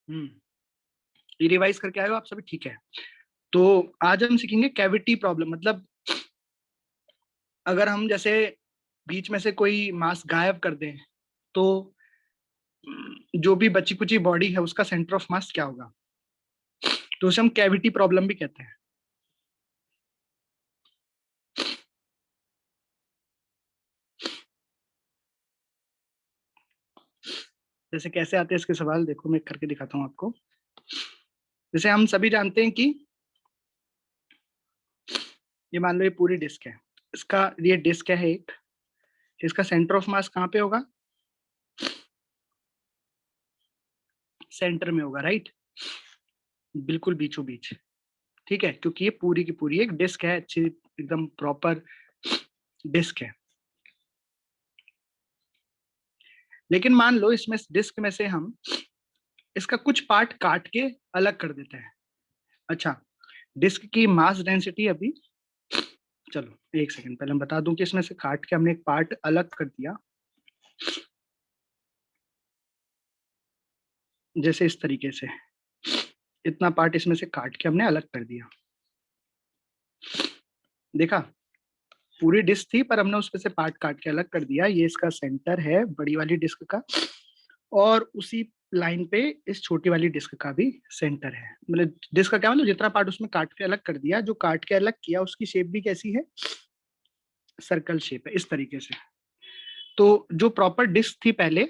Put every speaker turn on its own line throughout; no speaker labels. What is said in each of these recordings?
ये रिवाइज करके आए हो आप सभी, ठीक है। तो आज हम सीखेंगे कैविटी प्रॉब्लम, मतलब अगर हम जैसे बीच में से कोई मास गायब कर दें तो जो भी बची कुची बॉडी है उसका सेंटर ऑफ मास क्या होगा, तो उसे हम कैविटी प्रॉब्लम भी कहते हैं। जैसे कैसे आते हैं इसके सवाल, देखो मैं करके दिखाता हूँ आपको। जैसे हम सभी जानते हैं कि ये मान लो ये पूरी डिस्क है, इसका ये डिस्क है एक, इसका सेंटर ऑफ मास कहाँ पे होगा, सेंटर में होगा, राइट, बिल्कुल बीचों बीच, ठीक है, क्योंकि ये पूरी की पूरी एक डिस्क है, अच्छी एकदम प्रॉपर डिस्क है। लेकिन मान लो इसमें डिस्क में से हम इसका कुछ पार्ट काट के अलग कर देते हैं। अच्छा, डिस्क की मास डेंसिटी अभी, चलो एक सेकंड पहले मैं बता दूं कि इसमें से काट के हमने एक पार्ट अलग कर दिया, जैसे इस तरीके से इतना पार्ट इसमें से काट के हमने अलग कर दिया। देखा, पूरी डिस्क थी पर हमने उसमें से पार्ट काट के अलग कर दिया। ये इसका सेंटर है बड़ी वाली डिस्क का, और उसी लाइन पे इस छोटी वाली डिस्क का भी सेंटर है। मतलब डिस्क का क्या मतलब, जितना पार्ट उसमें काट के अलग कर दिया, जो काट के अलग किया उसकी शेप भी कैसी है, सर्कल शेप है इस तरीके से। तो जो प्रॉपर डिस्क थी पहले,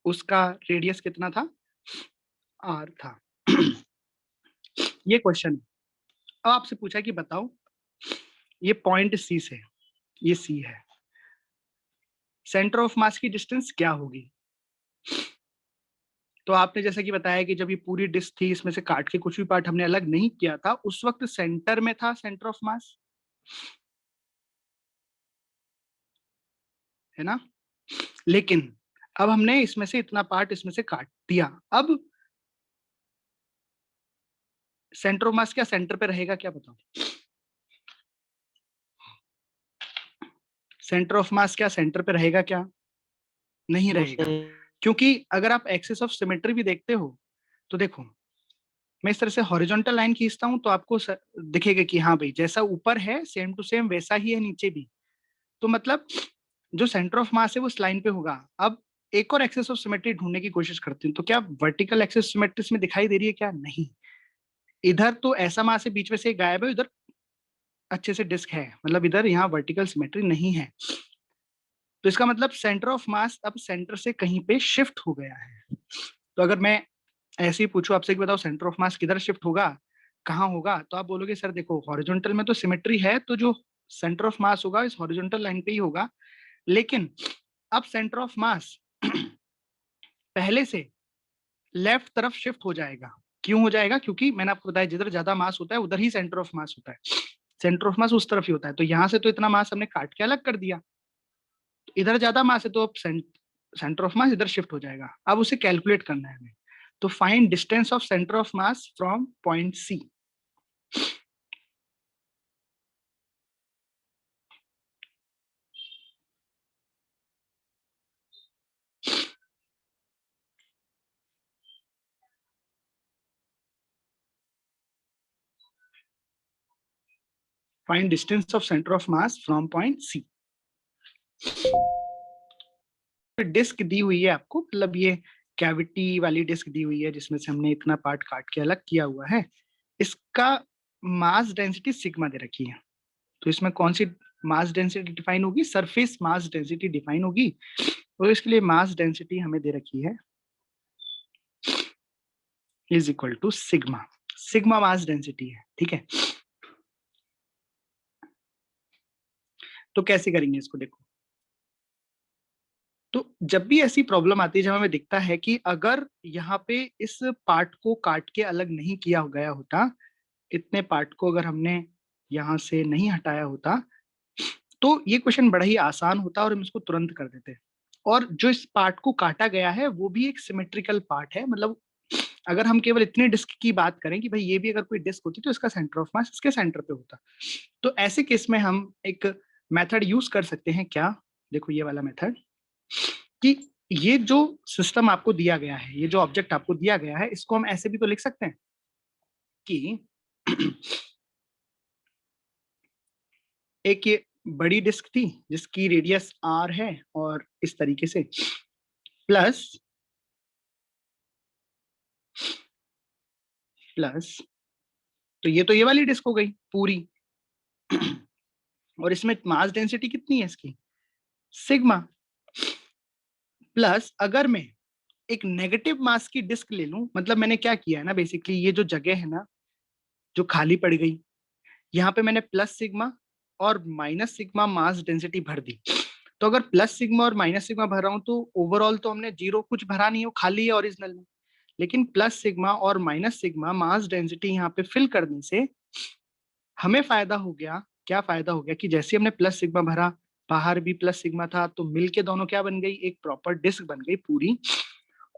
उसका रेडियस कितना था, आर था। ये क्वेश्चन अब आपसे पूछा कि बताओ ये पॉइंट सी से, ये सी है, सेंटर ऑफ मास की डिस्टेंस क्या होगी। तो आपने जैसा कि बताया कि जब ये पूरी डिस्क थी, इसमें से काट के कुछ भी पार्ट हमने अलग नहीं किया था, उस वक्त सेंटर में था सेंटर ऑफ मास, है ना। लेकिन अब हमने इसमें से इतना पार्ट इसमें से काट दिया, अब सेंटर ऑफ मास क्या सेंटर पे रहेगा क्या, बताओ। सेंटर ऑफ मास क्या सेंटर पे रहेगा क्या, नहीं रहेगा, क्योंकि अगर आप एक्सिस ऑफ सिमेट्री भी देखते हो तो देखो, मैं इस तरह से हॉरिजॉन्टल लाइन खींचता हूं तो आपको दिखेगा कि हाँ भाई जैसा ऊपर है सेम टू सेम वैसा ही है नीचे भी। तो मतलब जो सेंटर ऑफ मास है वो इस लाइन पे होगा। अब एक और एक्सेस ऑफ सिमेट्री ढूंढने की कोशिश करती हूँ, तो क्या वर्टिकल एक्सेस सिमेट्री में दिखाई दे रही है क्या, नहीं। इधर तो ऐसा मास है बीच में से गायब है, इधर अच्छे से डिस्क है, मतलब इधर यहाँ वर्टिकल सिमेट्री नहीं है। तो इसका मतलब सेंटर ऑफ मास अब सेंटर से कहीं पे शिफ्ट हो गया है। तो अगर मैं ऐसे ही पूछूं आपसे कि बताओ सेंटर ऑफ मास किधर शिफ्ट होगा, कहाँ होगा, तो आप बोलोगे सर देखो हॉरिजॉन्टल में तो सिमेट्री है, तो जो सेंटर ऑफ मास होगा इस हॉरिजॉन्टल लाइन पे ही होगा। लेकिन अब सेंटर ऑफ मास पहले से लेफ्ट तरफ शिफ्ट हो जाएगा। क्यों हो जाएगा, क्योंकि मैंने आपको बताया जिधर ज्यादा मास होता है उधर ही सेंटर ऑफ मास होता है, सेंटर ऑफ मास उस तरफ ही होता है। तो यहां से तो इतना मास हमने काट के अलग कर दिया, तो इधर ज्यादा मास है तो अब सेंटर ऑफ मास इधर शिफ्ट हो जाएगा। अब उसे कैलकुलेट करना है हमें, तो find distance of centre of mass from point C. Find distance of centre of mass from point C. Disc दी हुई है आपको, मतलब ये कैविटी वाली डिस्क दी हुई है जिसमें से हमने इतना पार्ट काट के अलग किया हुआ है। इसका मास डेंसिटी सिग्मा दे रखी है, तो इसमें कौन सी मास डेंसिटी डिफाइन होगी, सरफेस मास डेंसिटी डिफाइन होगी। तो इसके लिए मास डेंसिटी हमें दे रखी है is equal to sigma, sigma mass density है, ठीक है। तो कैसे करेंगे इसको, देखो, तो जब भी ऐसी प्रॉब्लम आती है जब हमें दिखता है कि अगर यहाँ पे इस पार्ट को काट के अलग नहीं किया गया होता, इतने पार्ट को अगर हमने यहाँ से नहीं हटाया होता, तो ये क्वेश्चन बड़ा ही आसान होता और हम इसको तुरंत कर देते। और जो इस पार्ट को काटा गया है वो भी एक सिमेट्रिकल पार्ट है, मतलब अगर हम केवल इतने डिस्क की बात करें कि भाई ये भी अगर कोई डिस्क होती तो इसका सेंटर ऑफ मास इसके सेंटर पे होता, तो ऐसे केस में हम एक मेथड यूज कर सकते हैं क्या, देखो ये वाला मेथड, कि ये जो सिस्टम आपको दिया गया है, ये जो ऑब्जेक्ट आपको दिया गया है, इसको हम ऐसे भी तो लिख सकते हैं कि एक ये बड़ी डिस्क थी जिसकी रेडियस r है और इस तरीके से, प्लस तो ये वाली डिस्क हो गई पूरी और इसमें मास डेंसिटी कितनी है इसकी, सिग्मा, प्लस अगर मैं एक नेगेटिव मास की डिस्क ले लूं, मतलब मैंने क्या किया है ना, बेसिकली ये जो जगह है ना जो खाली पड़ गई, यहाँ पे मैंने प्लस सिग्मा और माइनस सिग्मा मास डेंसिटी भर दी। तो अगर प्लस सिग्मा और माइनस सिग्मा भर रहा हूं तो ओवरऑल तो हमने जीरो कुछ भरा नहीं हो, खाली है ओरिजिनल में। लेकिन प्लस सिग्मा और माइनस सिग्मा मास डेंसिटी यहाँ पे फिल करने से हमें फायदा हो गया, क्या फायदा हो गया कि जैसे हमने प्लस सिग्मा भरा, बाहर भी प्लस सिग्मा था, तो मिलके दोनों क्या बन गई, एक प्रॉपर डिस्क बन गई पूरी।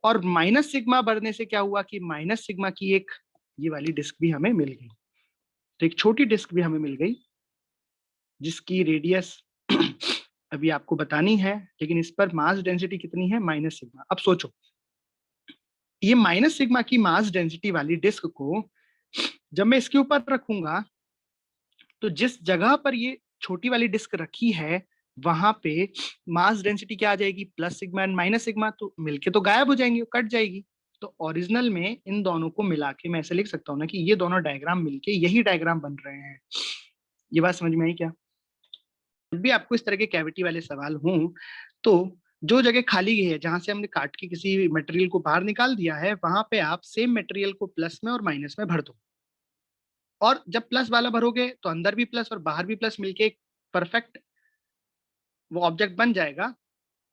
और माइनस सिग्मा भरने से क्या हुआ कि माइनस सिग्मा की एक ये वाली डिस्क भी हमें मिल गई। तो एक छोटी डिस्क भी हमें मिल गई जिसकी रेडियस अभी आपको बतानी है, लेकिन इस पर मास डेंसिटी कितनी है, माइनस सिग्मा। अब सोचो, ये माइनस सिग्मा की मास डेंसिटी वाली डिस्क को जब मैं इसके ऊपर रखूंगा, तो जिस जगह पर ये छोटी वाली डिस्क रखी है वहां पे मास डेंसिटी क्या आ जाएगी, plus sigma and minus sigma, तो मिलके तो गायब हो जाएंगे, कट जाएगी। तो ओरिजिनल में इन दोनों को मिला के मैं ऐसे लिख सकता हूँ ना कि ये दोनों डायग्राम मिलके यही डायग्राम बन रहे हैं। ये बात समझ में आई क्या? जब भी आपको इस तरह के कैविटी वाले सवाल हों, तो जो जगह खाली है जहां से हमने काट के किसी मटेरियल को बाहर निकाल दिया है, वहां पे आप सेम मटेरियल को प्लस में और माइनस में भर दो। और जब प्लस वाला भरोगे तो अंदर भी प्लस और बाहर भी प्लस मिलके एक परफेक्ट वो ऑब्जेक्ट बन जाएगा।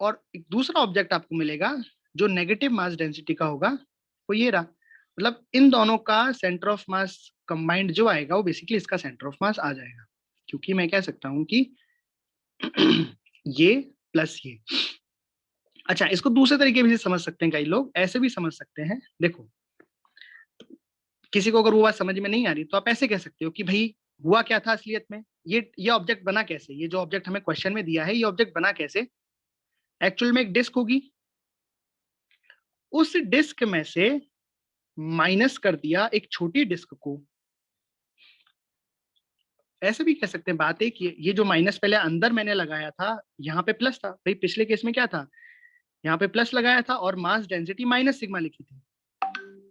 और एक दूसरा ऑब्जेक्ट आपको मिलेगा जो नेगेटिव मास डेंसिटी का होगा, वो ये रहा। मतलब इन दोनों का सेंटर ऑफ मास कंबाइंड जो आएगा वो बेसिकली इसका सेंटर ऑफ मास आ जाएगा। क्योंकि मैं कह सकता हूं कि ये प्लस ये। अच्छा, इसको दूसरे तरीके भी से समझ सकते हैं, कई लोग ऐसे भी समझ सकते हैं। देखो, किसी को अगर वो बात समझ में नहीं आ रही तो आप ऐसे कह सकते हो कि भाई हुआ क्या था असलियत में, ये ऑब्जेक्ट बना कैसे, ये जो ऑब्जेक्ट हमें क्वेश्चन में दिया है ये ऑब्जेक्ट बना कैसे। एक्चुअल में एक डिस्क होगी, उस डिस्क में से माइनस कर दिया एक छोटी डिस्क को। ऐसे भी कह सकते हैं, बात एक ये जो माइनस पहले अंदर मैंने लगाया था, यहाँ पे प्लस था भाई, पिछले केस में क्या था, यहाँ पे प्लस लगाया था और मास डेंसिटी माइनस सिग्मा लिखी थी।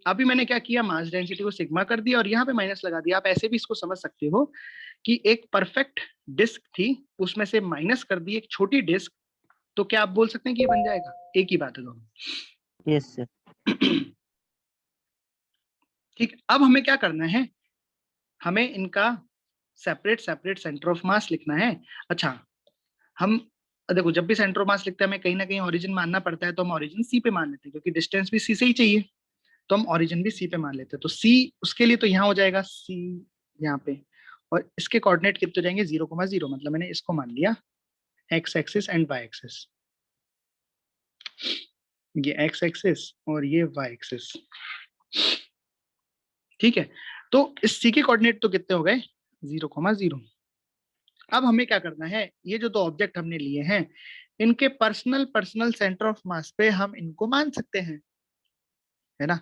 अभी मैंने क्या किया, मास डेंसिटी को सिग्मा कर दिया और यहाँ पे माइनस लगा दिया। आप ऐसे भी इसको समझ सकते हो कि एक परफेक्ट डिस्क थी, उसमें से माइनस कर दी एक छोटी डिस्क, तो क्या आप बोल सकते हैं कि ये बन जाएगा? एक ही बात है दोनों।
Yes sir.
ठीक, अब हमें क्या करना है, हमें इनका सेपरेट सेपरेट सेंटर ऑफ मास लिखना है। अच्छा, हम देखो जब भी सेंटर ऑफ मास लिखते हैं हमें कहीं ना कहीं ओरिजिन मानना पड़ता है, तो हम ओरिजिन सी पे मान लेते हैं क्योंकि डिस्टेंस भी सी से ही चाहिए, तो हम ओरिजिन भी सी पे मान लेते हैं। तो सी उसके लिए तो यहाँ हो जाएगा सी यहाँ पे, और इसके कोऑर्डिनेट कितने हो जाएंगे, 0,0, मतलब मैंने इसको मान लिया X axis and Y axis, ये एक्स एक्सिस और ये वाई एक्सिस। ठीक है, तो इस सी के कोऑर्डिनेट तो कितने हो गए, 0,0। अब हमें क्या करना है, ये जो दो ऑब्जेक्ट हमने लिए हैं इनके पर्सनल पर्सनल सेंटर ऑफ मास पे हम इनको मान सकते हैं, है ना।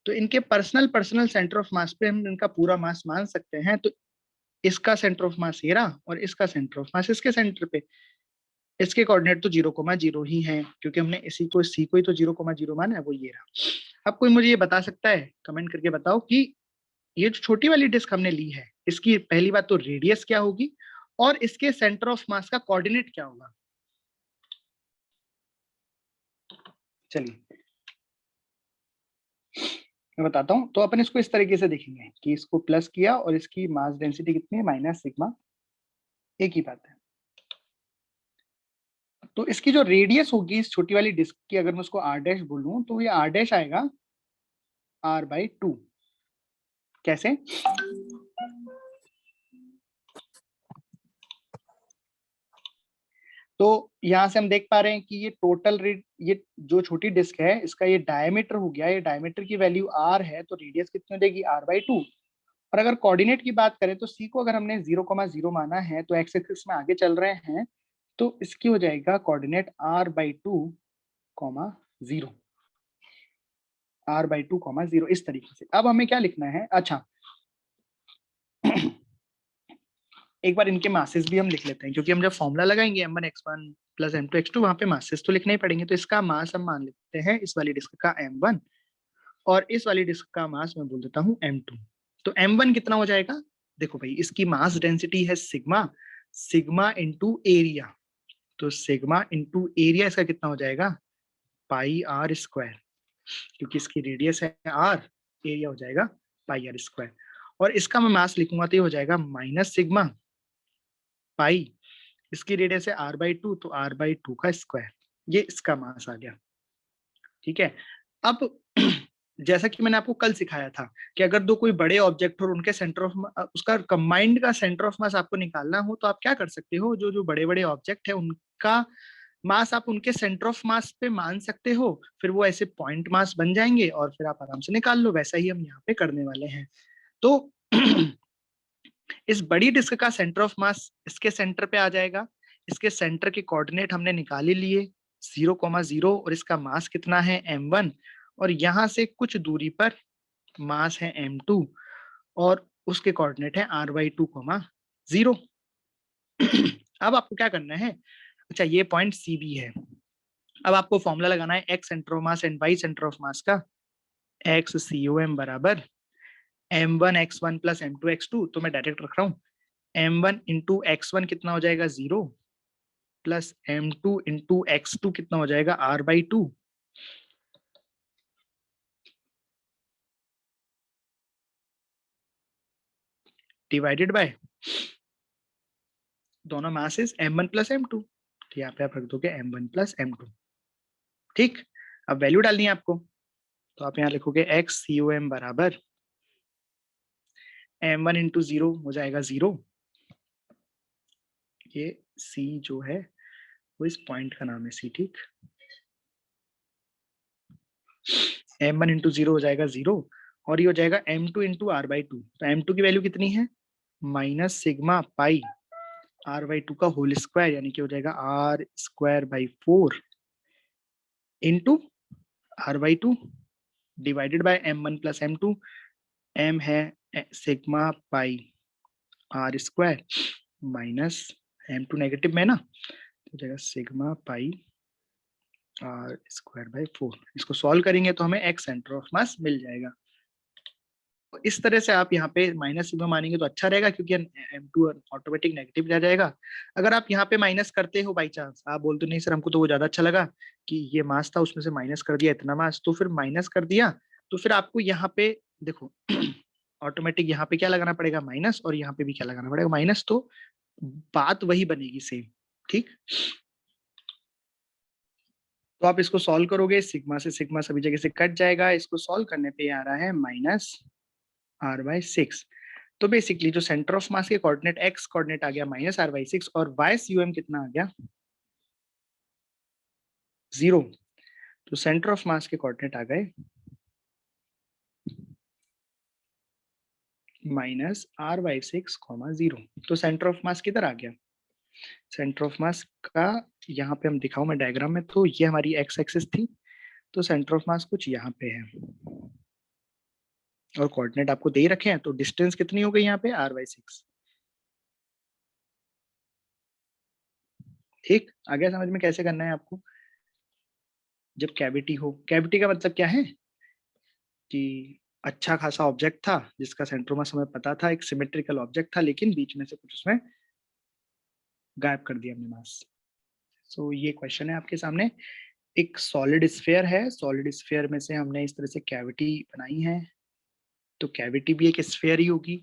तो इनके पर्सनल पर्सनल सेंटर ऑफ मास पे हम इनका पूरा मास मान सकते हैं। तो इसका सेंटर ऑफ मास ये रहा और इसका सेंटर ऑफ मास इसके सेंटर पे। इसके कोऑर्डिनेट तो 0,0 ही है क्योंकि हमने इसी को सी को ही तो 0,0 माना है, वो ये रहा। अब कोई मुझे ये बता सकता है, कमेंट करके बताओ कि ये जो छोटी वाली डिस्क हमने ली है इसकी पहली बात तो रेडियस क्या होगी और इसके सेंटर ऑफ मास का कोऑर्डिनेट क्या होगा। चलिए मैं बताता हूं। तो अपन इसको इस तरीके से देखेंगे कि इसको प्लस किया और इसकी मास डेंसिटी कितनी है, माइनस सिग्मा, एक ही बात है। तो इसकी जो रेडियस होगी इस छोटी वाली डिस्क की, अगर मैं उसको आर डैश बोलूं तो ये आर डैश आएगा r/2। कैसे, तो यहां से हम देख पा रहे हैं कि ये टोटल ये जो छोटी डिस्क है इसका ये डायमीटर हो गया, ये डायमीटर की वैल्यू r है, तो रेडियस कितनी हो जाएगी, r/2। और अगर कोऑर्डिनेट की बात करें तो c को अगर हमने 0,0 माना है तो एक्स एक्सिस में आगे चल रहे हैं, तो इसकी हो जाएगा कोऑर्डिनेट r/2 0, r/2, 0 इस तरीके से। अब हमें क्या लिखना है, अच्छा एक बार इनके मासेस भी हम लिख लेते हैं, क्योंकि हम जब फॉर्मूला लगाएंगे m1x1 प्लस m2x2 वहां पे मासेस तो लिखने ही पड़ेंगे। तो इसका मास हम मान लेते हैं इस वाली डिस्क का m1 और इस वाली डिस्क का मास मैं बोल देता हूँ m2। तो m1 कितना हो जाएगा, देखो भाई इसकी मास डेंसिटी है सिग्मा, सिग्मा इंटू एरिया, तो सिग्मा इंटू एरिया इसका कितना हो जाएगा, पाई आर स्क्वायर, क्योंकि इसकी रेडियस है आर, एरिया हो जाएगा पाई आर स्क्वायर। और इसका मैं मास लिखूंगा तो ये हो जाएगा माइनस सिग्मा पाई, इसकी रेडियस है r/2, तो r/2 का स्क्वायर, ये इसका मास आ गया। ठीक है, अब जैसा कि मैंने आपको कल सिखाया था कि अगर दो कोई बड़े ऑब्जेक्ट और उनके सेंटर ऑफ उसका कंबाइंड का सेंटर ऑफ मास आपको निकालना हो तो आप क्या कर सकते हो, जो जो बड़े बड़े ऑब्जेक्ट है उनका मास आप उनके सेंटर ऑफ मास पे मान सकते हो, फिर वो ऐसे पॉइंट मास बन जाएंगे और फिर आप आराम से निकाल लो। वैसा ही हम यहाँ पे करने वाले हैं। तो इस बड़ी डिस्क का सेंटर ऑफ मास इसके सेंटर पे आ जाएगा, इसके सेंटर के कोऑर्डिनेट हमने निकाल ही लिए 0,0 और इसका मास कितना है m1 और यहाँ से कुछ दूरी पर मास है m2 और उसके कोऑर्डिनेट है r/2, 0। अब आपको क्या करना है, अच्छा ये पॉइंट CB है। अब आपको फॉर्मूला लगाना है x centre of mass and y centre of mass का, x COM बराबर m1x1 प्लस m2x2, तो मैं डायरेक्ट रख रहा हूँ m1 इंटू x1 कितना हो जाएगा 0 प्लस m2 इंटू x2 कितना हो जाएगा r/2 डिवाइडेड बाय दोनों मासेस m1 प्लस m2, तो यहाँ पे आप रख दोगे m1 प्लस m2। ठीक, अब वैल्यू डालनी है आपको, तो आप यहाँ लिखोगे x COM बराबर m1 इंटू 0 हो जाएगा 0, ये C जो है वो इस पॉइंट का नाम है C। ठीक, m1 इंटू 0 हो जाएगा 0 और ये हो जाएगा m2 इंटू r/2, तो m2 की वैल्यू कितनी है माइनस सिग्मा पाई r/2 का होल स्क्वायर, यानी कि हो जाएगा r²/4 into r/2 divided by m1 plus m2, m है sigma pi r² minus m2 negative में ना, तो हो जाएगा सिग्मा पाई r²/4। इसको सॉल्व करेंगे तो हमें x सेंटर ऑफ मास मिल जाएगा। इस तरह से आप यहाँ पे माइनस सिग्मा मानेंगे तो अच्छा रहेगा, क्योंकि m2 ऑटोमेटिक नेगेटिव रह जाएगा। अगर आप यहाँ पे माइनस करते हो बाई चांस, आप बोलते नहीं सर हमको तो वो ज्यादा अच्छा लगा कि ये मास था उसमें से माइनस कर दिया इतना मास, तो फिर माइनस कर दिया तो फिर आपको यहाँ पे देखो ऑटोमेटिक यहाँ पे क्या लगाना पड़ेगा माइनस, और यहाँ पे भी क्या लगाना पड़ेगा माइनस, तो बात वही बनेगी सेम। ठीक, तो आप इसको सॉल्व करोगे, सिग्मा से सिग्मा सभी जगह से कट जाएगा, इसको सॉल्व करने पे आ रहा है -r/6। तो बेसिकली जो सेंटर ऑफ मास के कोऑर्डिनेट x कोऑर्डिनेट आ गया -r/6 और y COM कितना आ गया 0, तो सेंटर ऑफ मास के कोऑर्डिनेट आ गए -r/6, 0। तो सेंटर ऑफ मास किधर आ गया, सेंटर ऑफ मास का यहाँ पे हम दिखाऊं मैं डायग्राम में, तो ये हमारी x एक्सिस थी, तो सेंटर ऑफ मास कुछ यहाँ पे है और कोऑर्डिनेट आपको दे रखे हैं, तो डिस्टेंस कितनी हो गई यहाँ पे r/6। ठीक, आगे समझ में कैसे करना है आपको। जब कैविटी हो, कैविटी का मतलब क्या है कि अच्छा खासा ऑब्जेक्ट था जिसका सेंटर मास हमें पता था, एक सिमेट्रिकल ऑब्जेक्ट था, लेकिन बीच में से कुछ उसमें गायब कर दिया हमने मास। सो ये क्वेश्चन है आपके सामने, एक सॉलिड स्फीयर है, सॉलिड स्फीयर में से हमने इस तरह से कैविटी बनाई है, तो कैविटी भी एक स्फीयर ही होगी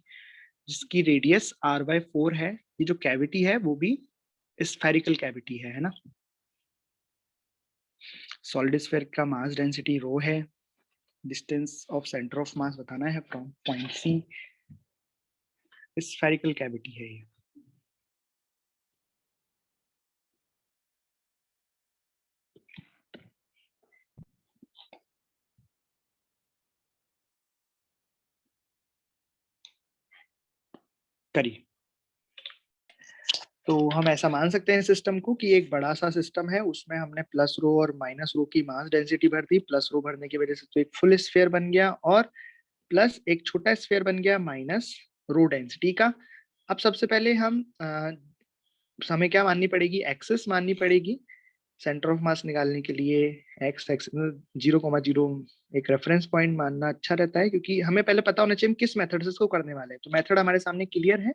जिसकी रेडियस r/4 है। ये जो कैविटी है वो भी स्फेरिकल कैविटी है ना। सॉलिड स्फीयर का मास डेंसिटी रो है, डिस्टेंस ऑफ सेंटर ऑफ मास बताना है from point C, spherical cavity है ये। करिए, तो हम ऐसा मान सकते हैं सिस्टम को कि एक बड़ा सा सिस्टम है, उसमें हमने प्लस रो और माइनस रो की मास डेंसिटी भर दी। प्लस रो भरने की वजह से तो एक फुल स्फीयर बन गया, और प्लस एक छोटा स्फीयर बन गया माइनस रो डेंसिटी का। अब सबसे पहले हमें क्या माननी पड़ेगी, एक्सिस माननी पड़ेगी सेंटर ऑफ मास निकालने के लिए। एक्स एक्स 0,0 एक रेफरेंस पॉइंट मानना अच्छा रहता है, क्योंकि हमें पहले पता होना चाहिए हम किस मेथड से इसको करने वाले हैं। तो मेथड हमारे सामने क्लियर है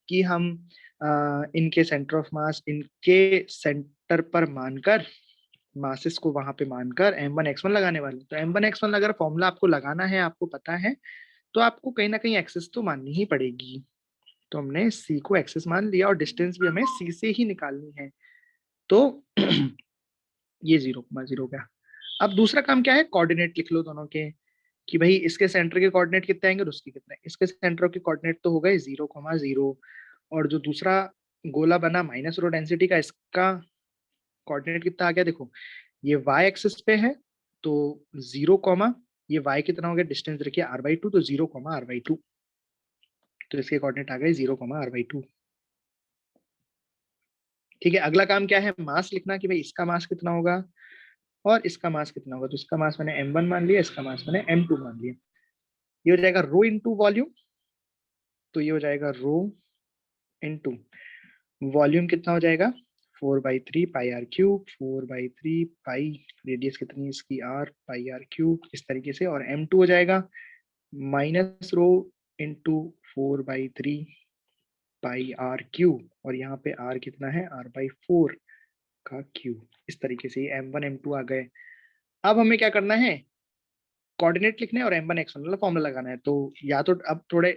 कि हम इनके सेंटर ऑफ मास इनके सेंटर पर मानकर मासेस को वहां पे मानकर m1 x1 लगाने वाले। तो m1 x1 अगर फॉर्मूला आपको लगाना है, आपको पता है, तो आपको कहीं ना कहीं एक्सेस तो माननी ही पड़ेगी। तो हमने c को एक्सेस मान लिया और डिस्टेंस भी हमें c से ही निकालनी है। तो ये 0,0 हो गया। अब दूसरा काम क्या है, कोऑर्डिनेट लिख लो दोनों के, कि भाई इसके सेंटर के कोऑर्डिनेट कितने आएंगे और उसके कितने। इसके सेंटर के कोऑर्डिनेट तो हो गए 0,0, और जो दूसरा गोला बना माइनस रो डेंसिटी का, इसका कोऑर्डिनेट कितना आ गया, देखो ये y एक्सिस पे है, तो 0, ये y कितना हो गया, डिस्टेंस रखिए r/2, तो 0,r/2। तो इसके कोऑर्डिनेट आ गए 0,r/2। ठीक है, अगला काम क्या है, मास लिखना, कि भाई इसका मास कितना होगा और इसका मास कितना होगा। तो इसका मास मैंने m1 मान लिया, इसका मास मैंने m2 मान लिया। ये हो जाएगा रो इंटू वॉल्यूम, तो ये हो जाएगा रो इंटू वॉल्यूम कितना हो जाएगा, 4/3 पाई आर क्यूब, 4/3 पाई, रेडियस कितनी इसकी r, पाई आर क्यूब, इस तरीके से। और m2 हो जाएगा minus rho into 4/3 pi R cube, और यहाँ पे r कितना है, r/4 का क्यूब। इस तरीके से m1 m2 आ गए। अब हमें क्या करना है, कोऑर्डिनेट लिखने और m1 x1 वाला फॉर्मूला लगाना है। तो या तो अब थोड़े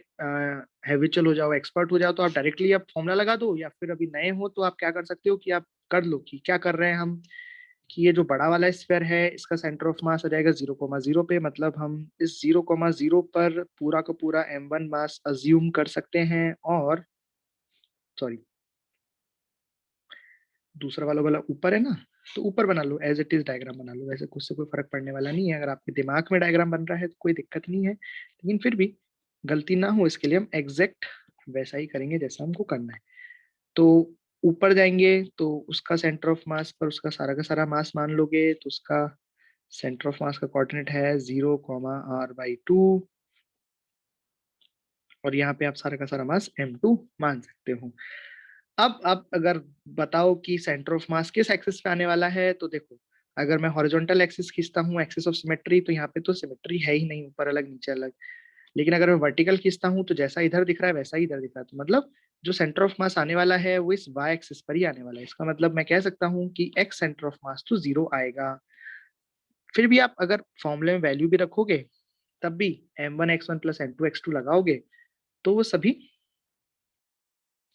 हैबिचुअल हो जाओ, एक्सपर्ट हो जाओ, तो आप डायरेक्टली अब फॉर्मूला लगा दो, या फिर अभी नए हो तो आप क्या कर सकते हो कि आप कर लो कि क्या कर रहे हैं हम, कि ये जो बड़ा वाला स्फीयर है इसका सेंटर ऑफ मास आ जाएगा 0,0 पे। मतलब हम इस 0,0 पर पूरा का पूरा m1 मास अज्यूम कर सकते हैं, और सॉरी दूसरा वाला ऊपर है ना, तो ऊपर बना लो, एज इट इज डायग्राम बना लो। वैसे कुछ से कोई फर्क पड़ने वाला नहीं है, अगर आपके दिमाग में डायग्राम बन रहा है तो कोई दिक्कत नहीं है, लेकिन फिर भी गलती ना हो इसके लिए हम एग्जैक्ट वैसा ही करेंगे जैसा हमको करना है। तो ऊपर जाएंगे तो उसका सेंटर ऑफ मास पर उसका सारा का सारा मास मान लोगे, तो उसका सेंटर ऑफ मास का कोऑर्डिनेट है 0,r/2, और यहाँ पे आप सारा का सारा मास m2 मान सकते हो। अब अगर बताओ कि सेंटर ऑफ मास किस एक्सिस पे आने वाला है, तो देखो अगर मैं हॉरिजॉन्टल एक्सिस खींचता हूँ, एक्सिस ऑफ सिमेट्री, तो यहाँ पे तो सिमेट्री है ही नहीं, ऊपर अलग नीचे अलग। लेकिन अगर मैं वर्टिकल खींचता हूँ तो जैसा इधर दिख रहा है वैसा ही इधर दिख रहा है। तो मतलब जो सेंटर ऑफ मास आने वाला है वो इस y एक्सिस पर ही आने वाला है। इसका मतलब मैं कह सकता हूँ कि x सेंटर ऑफ मास तो 0 आएगा। फिर भी आप अगर फॉर्मूले में वैल्यू भी रखोगे, तब भी m1 x1 plus m2 x2 लगाओगे तो वो सभी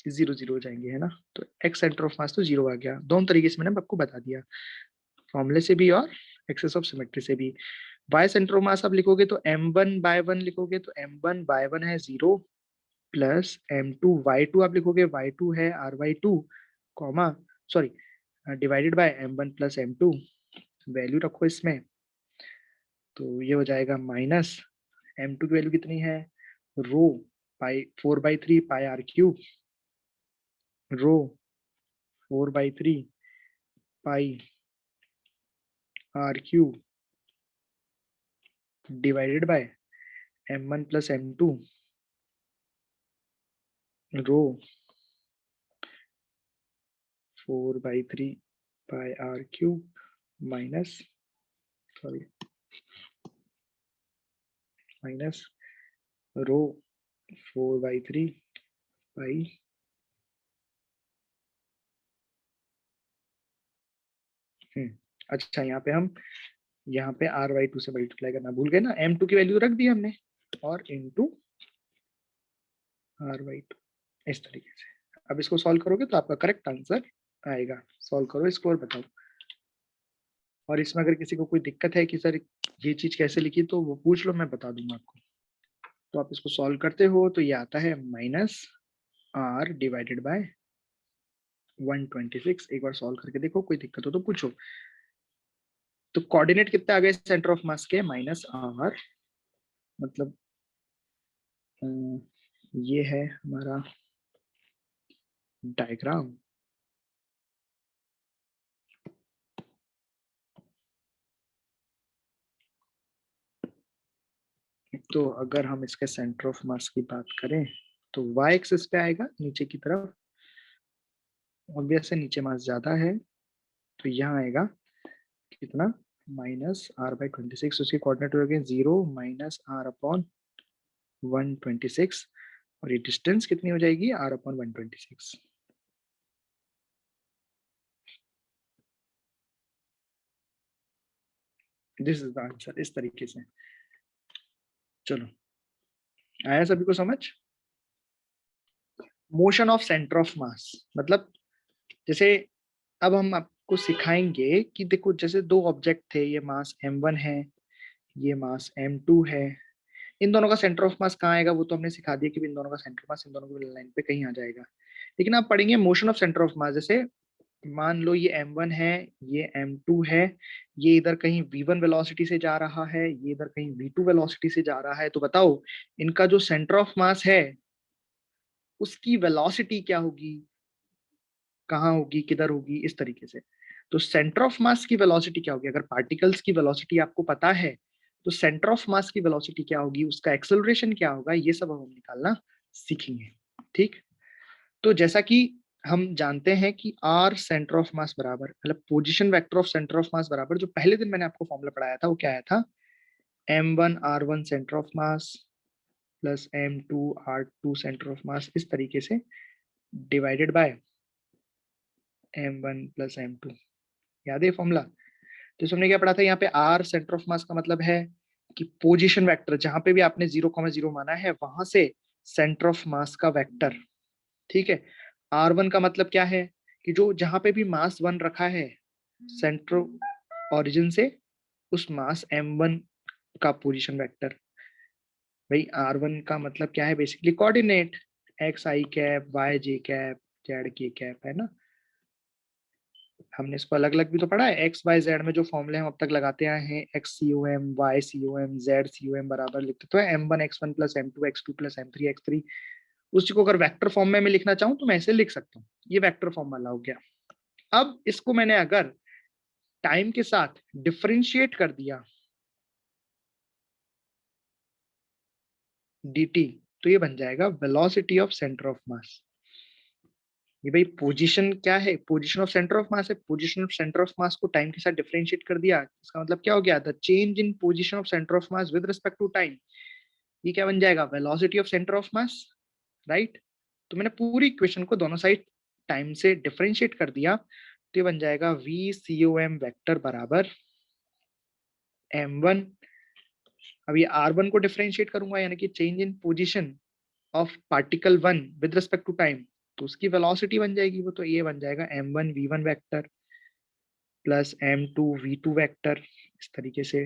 0 0 हो जाएंगे, है ना। तो x सेंटर ऑफ मास तो 0 आ गया। दोनों तरीके से मैंने आपको बता दिया, फॉर्मूले से भी और एक्सेस ऑफ सिमेट्री से भी। y सेंटर ऑफ मास आप लिखोगे तो m1/1 लिखोगे, तो m1/1 है 0, प्लस m2/2 आप लिखोगे, y2 है r/2, comma sorry divided by m1 plus m2, value रखो इसमें, तो ये हो जाएगा माइनस m2 की वैल्यू कितनी है, rho pi 4/3 pi R cube, rho 4/3 pi R cube divided by m1 plus m2, rho 4/3 pi R cube minus sorry minus rho 4/3 pi. अच्छा, यहाँ पे r/2 से मल्टीप्लाई करना भूल गए ना, m2 की वैल्यू रख दी हमने, और इंटू r/2, इस तरीके से। अब इसको सॉल्व करोगे तो आपका करेक्ट आंसर आएगा। सॉल्व करो इसको और बताओ। और इसमें अगर किसी को कोई दिक्कत है कि सर ये चीज कैसे लिखी, तो वो पूछ लो, मैं बता दूंगा आपको। तो आप इसको सॉल्व करते हो तो ये आता है -r डिवाइडेड बाय 126। एक बार सॉल्व करके देखो, कोई दिक्कत हो तो पूछो। तो कोऑर्डिनेट कितने आ गए सेंटर ऑफ मास के, -r, मतलब ये है हमारा डायग्राम। तो अगर हम इसके सेंटर ऑफ मास की बात करें तो y एक्सिस पे आएगा नीचे की तरफ, ऑब्वियस है नीचे मास ज्यादा है, तो यहाँ आएगा कितना -r/26, उसके कोऑर्डिनेट हो गए 0 -r/126, और ये डिस्टेंस कितनी हो जाएगी r/126। This is the answer, इस तरीके से। चलो, आया सभी को समझ? मोशन ऑफ सेंटर ऑफ मास मतलब, जैसे अब हम आपको सिखाएंगे कि देखो जैसे दो ऑब्जेक्ट थे, ये मास m1 है, ये मास m2 है, इन दोनों का सेंटर ऑफ मास कहाँ आएगा वो तो हमने सिखा दिया कि इन दोनों का सेंटर मास इन दोनों की लाइन पे कहीं आ जाएगा। लेकिन आप पढ़ेंगे मोशन ऑफ सेंटर ऑफ मास, जैसे मान लो ये m1 है, ये m2 है, ये इधर कहीं v1 वेलोसिटी से जा रहा है, ये इधर कहीं v2 वेलोसिटी से जा रहा है, तो बताओ इनका जो सेंटर ऑफ मास है उसकी वेलोसिटी क्या होगी, कहाँ होगी, किधर होगी, इस तरीके से। तो सेंटर ऑफ मास की वेलोसिटी क्या होगी, अगर पार्टिकल्स की वेलोसिटी आपको पता है तो सेंटर ऑफ मास की वेलोसिटी क्या होगी, उसका एक्सेलरेशन क्या होगा, ये सब हम निकालना सीखेंगे। ठीक, तो जैसा कि हम जानते हैं कि आर सेंटर ऑफ मास बराबर, मतलब position vector of centre of mass बराबर, जो पहले दिन मैंने आपको फॉर्मूला पढ़ाया था वो क्या आया था, m1r1 centre of mass plus m2r2 centre of मास, इस तरीके से divided by m1 plus m2। याद है फॉर्मूला? तो हमने क्या पढ़ा था, यहाँ पे r सेंटर ऑफ मास का मतलब है कि पोजीशन वेक्टर, जहां पे भी आपने 0,0 माना है वहां से सेंटर ऑफ मास का वेक्टर। ठीक है, r1 का मतलब क्या है कि जो जहां पे भी मास 1 रखा है सेंटर ओरिजिन से उस मास m1 का पोजीशन वेक्टर। भाई r1 का मतलब क्या है, basically coordinate, x i cap, y j cap, z k cap, है ना। हमने इसको अलग अलग भी तो पढ़ा है, एक्स वाई जेड में जो फॉर्मूले हम अब तक लगाते आए हैं, X C O M, Y C O M, Z C O M बराबर लिखते तो है m1 x1 plus m2 x2 plus m3 x3। उसी को अगर वेक्टर फॉर्म में मैं लिखना चाहूँ तो मैं ऐसे लिख सकता हूँ, ये वेक्टर फॉर्म वाला हो गया। अब इसको मैंने अगर टाइम के साथ डिफरेंशिएट कर दिया dt, तो ये बन जाएगा velocity of centre of mass. ये भाई पोजीशन क्या है, position of centre of mass है, position of centre of mass को टाइम के साथ डिफरेंशिएट कर दिया, इसका मतलब क्या हो गया, the change in position of centre of mass with respect to time. ये क्या बन जाएगा, velocity of centre of mass, right. तो मैंने पूरी इक्वेशन को दोनों साइड टाइम से डिफरेंशिएट कर दिया, तो ये बन जाएगा V C O M vector बराबर m1। अब ये r1 को डिफरेंशिएट करूंगा, यानी कि change in position of particle 1 with respect to time, तो उसकी वेलोसिटी बन जाएगी वो, तो ये बन जाएगा m1 v1 vector plus m2 v2 vector, इस तरीके से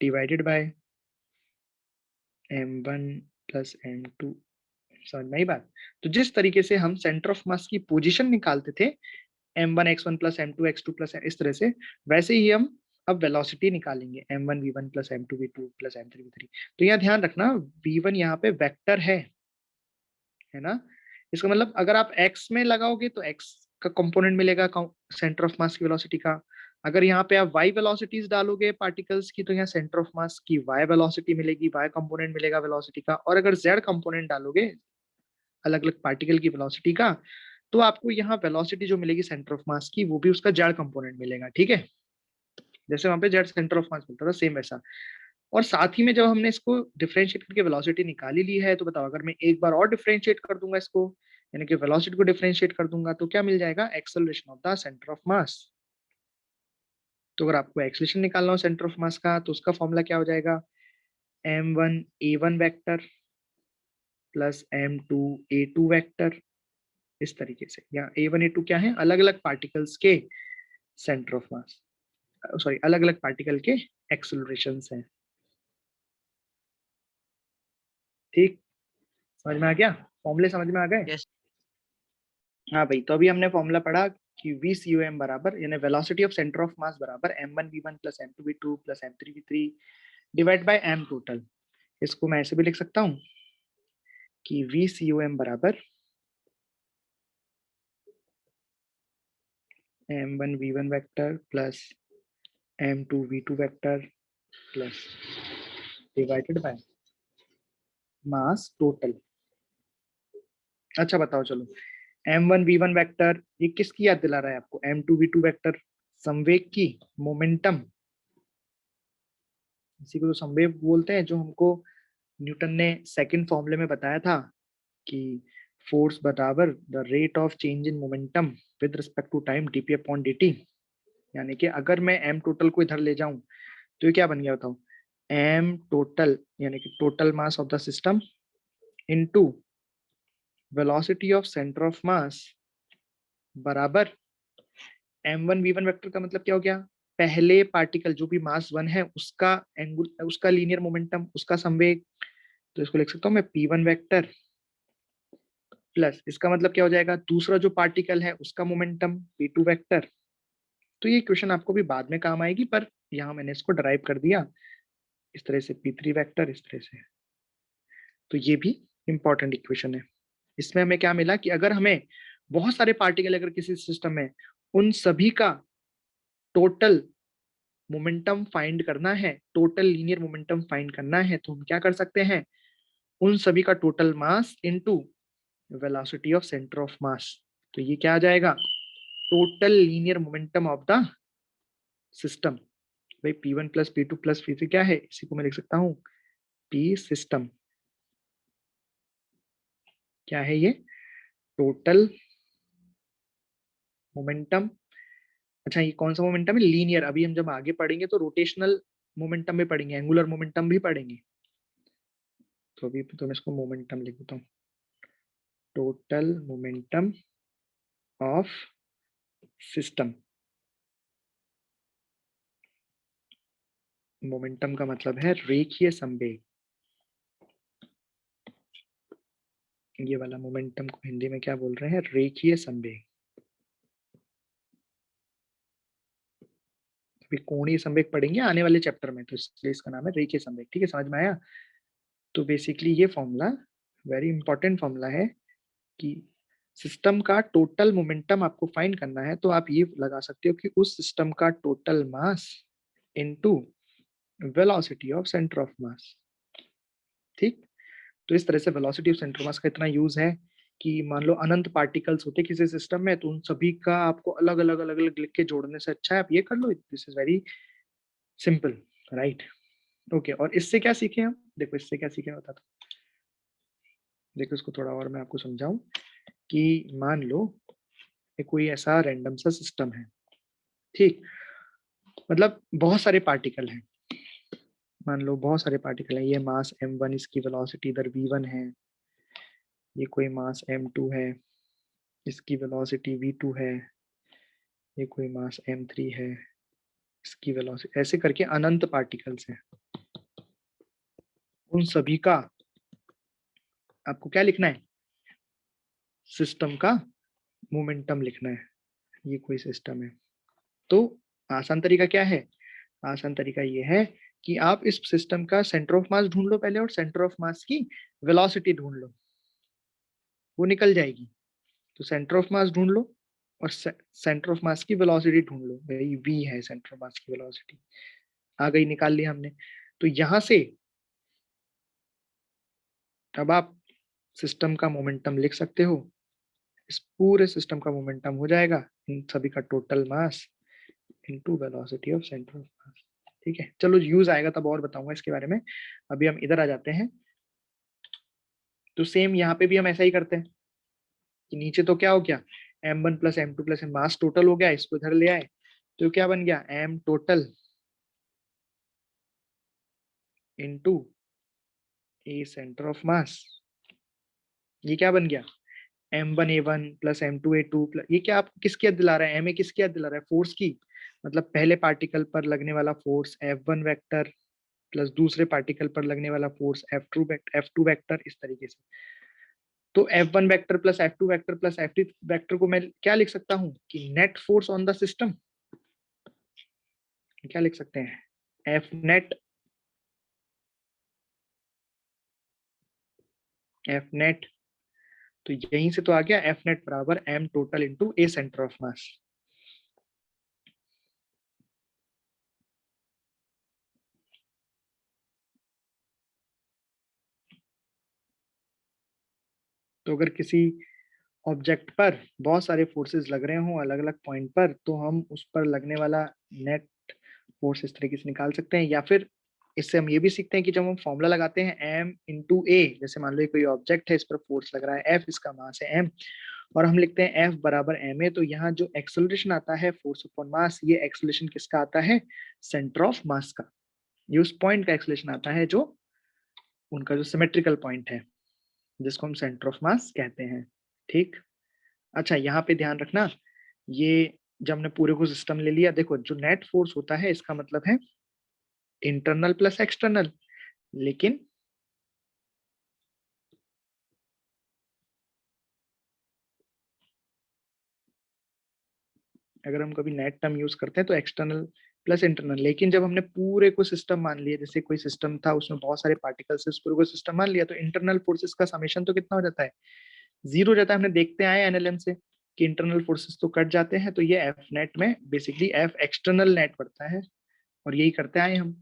divided by m1 plus m2। समझ में आई बात? तो जिस तरीके से हम सेंटर ऑफ मास की पोजीशन निकालते थे m1 x1 plus m2 x2 plus इस तरह से, वैसे ही हम अब वेलोसिटी निकालेंगे m1 v1 plus m2 v2 plus m3 v3। तो यहाँ ध्यान रखना v1 यहाँ पे वेक्टर है ना। इसका मतलब अगर आप x में लगाओगे तो x का कंपोनेंट मिलेगा सेंटर ऑफ मास की वेलोसिटी का, अगर यहाँ पे आप y वेलोसिटीज डालोगे पार्टिकल्स की तो यहाँ सेंटर ऑफ मास की y वेलोसिटी मिलेगी, y कंपोनेंट मिलेगा वेलोसिटी का, और अगर z कंपोनेंट डालोगे अलग अलग पार्टिकल की वेलोसिटी का, तो आपको यहाँ वेलोसिटी जो मिलेगी सेंटर ऑफ मास की वो भी उसका z कंपोनेंट मिलेगा। ठीक है, जैसे वहां पे z सेंटर ऑफ मास मिलता था सेम वैसा। और साथ ही में जब हमने इसको डिफरेंशिएट करके वेलोसिटी निकाली ली है, तो बताओ अगर मैं एक बार और डिफरेंशिएट कर दूंगा इसको, यानी कि वेलोसिटी को डिफरेंशिएट कर दूंगा, तो क्या मिल जाएगा, acceleration of the centre of मास। तो अगर आपको एक्सेलरेशन निकालना हो सेंटर ऑफ मास का, तो उसका फॉर्मूला क्या हो जाएगा, m1 a1 vector plus m2 a2 vector, इस तरीके से। यहाँ a1 a2 क्या है, अलग अलग पार्टिकल्स के सेंटर ऑफ मास, सॉरी अलग अलग पार्टिकल के एक्सेलरेशंस हैं। ठीक, समझ में आ गया, फॉर्मूले समझ में आ गए?
Yes.
हाँ भाई, तो अभी हमने फॉर्मूला पढ़ा कि वी सी ओ एम बराबर, यानी velocity of centre of mass बराबर m1 v1 plus m2 v2 plus m3 v3 divide by m total. इसको मैं ऐसे भी लिख सकता हूँ कि वी सी ओ एम बराबर m1 v1 vector plus m2 v2 vector plus divided by mass total. अच्छा बताओ चलो, m1 v1 वेक्टर ये किसकी याद दिला रहा है आपको? m2 v2 वेक्टर संवेग की, मोमेंटम, इसी को तो संवेग बोलते हैं, जो हमको न्यूटन ने सेकंड फॉर्मूले में बताया था कि फोर्स बराबर the rate of change in momentum with respect to time dp upon dt। यानी कि अगर मैं m टोटल को इधर ले जाऊं तो ये क्या बन गया बताओ? m टोटल यानी कि total mass of the system into velocity of centre of mass बराबर m1 v1 वेक्टर का मतलब क्या हो गया? पहले पार्टिकल जो भी मास 1 है उसका एंगुल, उसका लीनियर मोमेंटम, उसका संवेग। तो इसको लिख सकता हूं मैं p1 वेक्टर प्लस इसका मतलब क्या हो जाएगा? दूसरा जो पार्टिकल है उसका मोमेंटम p2 वेक्टर। तो ये क्वेश्चन आपको भी बाद में काम आएगी, पर यहाँ मैंने इसको ड्राइव कर दिया इस तरह से, p3 वेक्टर इस तरह से। तो ये भी इंपॉर्टेंट इक्वेशन है। इसमें हमें क्या मिला कि अगर हमें बहुत सारे पार्टिकल अगर किसी सिस्टम में, उन सभी का टोटल मोमेंटम फाइंड करना है, टोटल लीनियर मोमेंटम फाइंड करना है, तो हम क्या कर सकते हैं? उन सभी का total mass into velocity of centre of मास। तो ये क्या आ जाएगा? Total linear momentum of the system. भाई p1 plus p2 plus p3 क्या है? इसी को मैं लिख सकता हूँ p सिस्टम। क्या है ये? Total momentum. अच्छा ये कौन सा मोमेंटम है? लीनियर। अभी हम जब आगे पढ़ेंगे तो रोटेशनल मोमेंटम भी पढ़ेंगे, एंगुलर मोमेंटम भी पढ़ेंगे। तो अभी तो मैं इसको मोमेंटम लिख देता हूँ, total momentum of system. Momentum का मतलब है रेखीय संवेग। ये वाला मोमेंटम को हिंदी में क्या बोल रहे हैं? रेखीय संवेग। अभी कोणीय संवेग पढ़ेंगे आने वाले चैप्टर में, तो इसलिए इसका नाम है रेखीय संवेग। ठीक है, समझ में आया? तो बेसिकली ये फॉर्मूला वेरी इंपॉर्टेंट फॉर्मूला है कि सिस्टम का टोटल मोमेंटम आपको फाइंड करना है, तो आप ये लगा सकते हो कि उस सिस्टम का total mass into velocity of centre of मास। ठीक, तो इस तरह से velocity of centre of mass का इतना यूज है कि मान लो अनंत पार्टिकल्स होते किसी सिस्टम में, तो उन सभी का आपको अलग अलग लिख के जोड़ने से अच्छा है आप ये कर लो। This is very simple, right? Okay, और इससे क्या सीखे हम? देखो इससे क्या सीखे बताता हूँ। देखो इसको थोड़ा और मैं आपको समझाऊं कि मान लो ये कोई ऐसा रैंडम सा सिस्टम है, ठीक, मतलब बहुत सारे पार्टिकल हैं। मान लो बहुत सारे पार्टिकल हैं, ये मास m1, इसकी वेलोसिटी इधर v1 है, ये कोई मास m2 है, इसकी वेलोसिटी v2 है, ये कोई मास m3 है, इसकी वेलोसिटी, ऐसे करके अनंत पार्टिकल्स हैं। उन सभी का आपको क्या लिखना है? सिस्टम का मोमेंटम लिखना है। ये कोई सिस्टम है, तो आसान तरीका क्या है? आसान तरीका ये है कि आप इस सिस्टम का सेंटर ऑफ मास ढूंढ लो पहले, और सेंटर ऑफ मास की वेलोसिटी ढूंढ लो, वो निकल जाएगी। तो सेंटर ऑफ मास ढूंढ लो और सेंटर ऑफ मास की वेलोसिटी ढूंढ लो। भाई v है सेंटर ऑफ मास की वेलोसिटी, आ गई, निकाल ली हमने। तो यहां से अब आप सिस्टम का मोमेंटम लिख सकते हो। इस पूरे सिस्टम का मोमेंटम हो जाएगा इन सभी का total mass into velocity of centre of मास। ठीक है, चलो यूज आएगा तब और बताऊंगा इसके बारे में। अभी हम इधर आ जाते हैं। तो सेम यहाँ पे भी हम ऐसा ही करते हैं कि नीचे तो क्या हो गया? m1 plus m2 plus mass total हो गया, इसको इधर ले आए तो क्या बन गया? m total into a centre of mass. ये क्या बन गया? m1a1 प्लस m2a2 प्लस, ये क्या आपको किसकी याद दिला रहा है? ma किसकी याद दिला रहा है? फोर्स की। मतलब पहले पार्टिकल पर लगने वाला फोर्स f1 वेक्टर प्लस दूसरे पार्टिकल पर लगने वाला फोर्स f2 वेक्टर, इस तरीके से। तो f1 vector plus f2 vector plus f3 vector को मैं क्या लिख सकता हूँ कि net force on the system. क्या लिख सकते हैं? F net, F net. तो यहीं से तो आ गया एफ नेट बराबर m total into a centre of मास। तो अगर किसी ऑब्जेक्ट पर बहुत सारे फोर्सेस लग रहे हों अलग अलग पॉइंट पर, तो हम उस पर लगने वाला नेट फोर्स इस तरीके से निकाल सकते हैं। या फिर इससे हम ये भी सीखते हैं कि जब हम फॉर्मूला लगाते हैं m इंटू ए, जैसे मान लो कोई ऑब्जेक्ट है, इस पर फोर्स लग रहा है F, इसका मास है m, और हम लिखते हैं F बराबर ma, तो यहाँ जो एक्सेलरेशन आता है फोर्स अपॉन मास, ये एक्सेलरेशन किसका आता है? सेंटर ऑफ मास का। ये उस पॉइंट का एक्सेलरेशन आता है जो उनका जो सिमेट्रिकल पॉइंट है, जिसको हम सेंटर ऑफ मास कहते हैं। ठीक। अच्छा, यहाँ पे ध्यान रखना, ये जब हमने पूरे को सिस्टम ले लिया, देखो जो नेट फोर्स होता है इसका मतलब है इंटरनल प्लस एक्सटर्नल, लेकिन अगर हम कभी नेट टर्म यूज करते हैं तो एक्सटर्नल प्लस इंटरनल, लेकिन जब हमने पूरे को सिस्टम मान लिया, जैसे कोई सिस्टम था उसमें बहुत सारे पार्टिकल्स, पूरे को सिस्टम मान लिया, तो इंटरनल फोर्सेस का समेशन तो कितना हो जाता है? 0 हो जाता है। हमने देखते आए एनएलएम से कि इंटरनल फोर्सेस तो कट जाते हैं, तो ये एफ नेट में बेसिकली एफ एक्सटर्नल नेट पड़ता है, और यही करते आए हम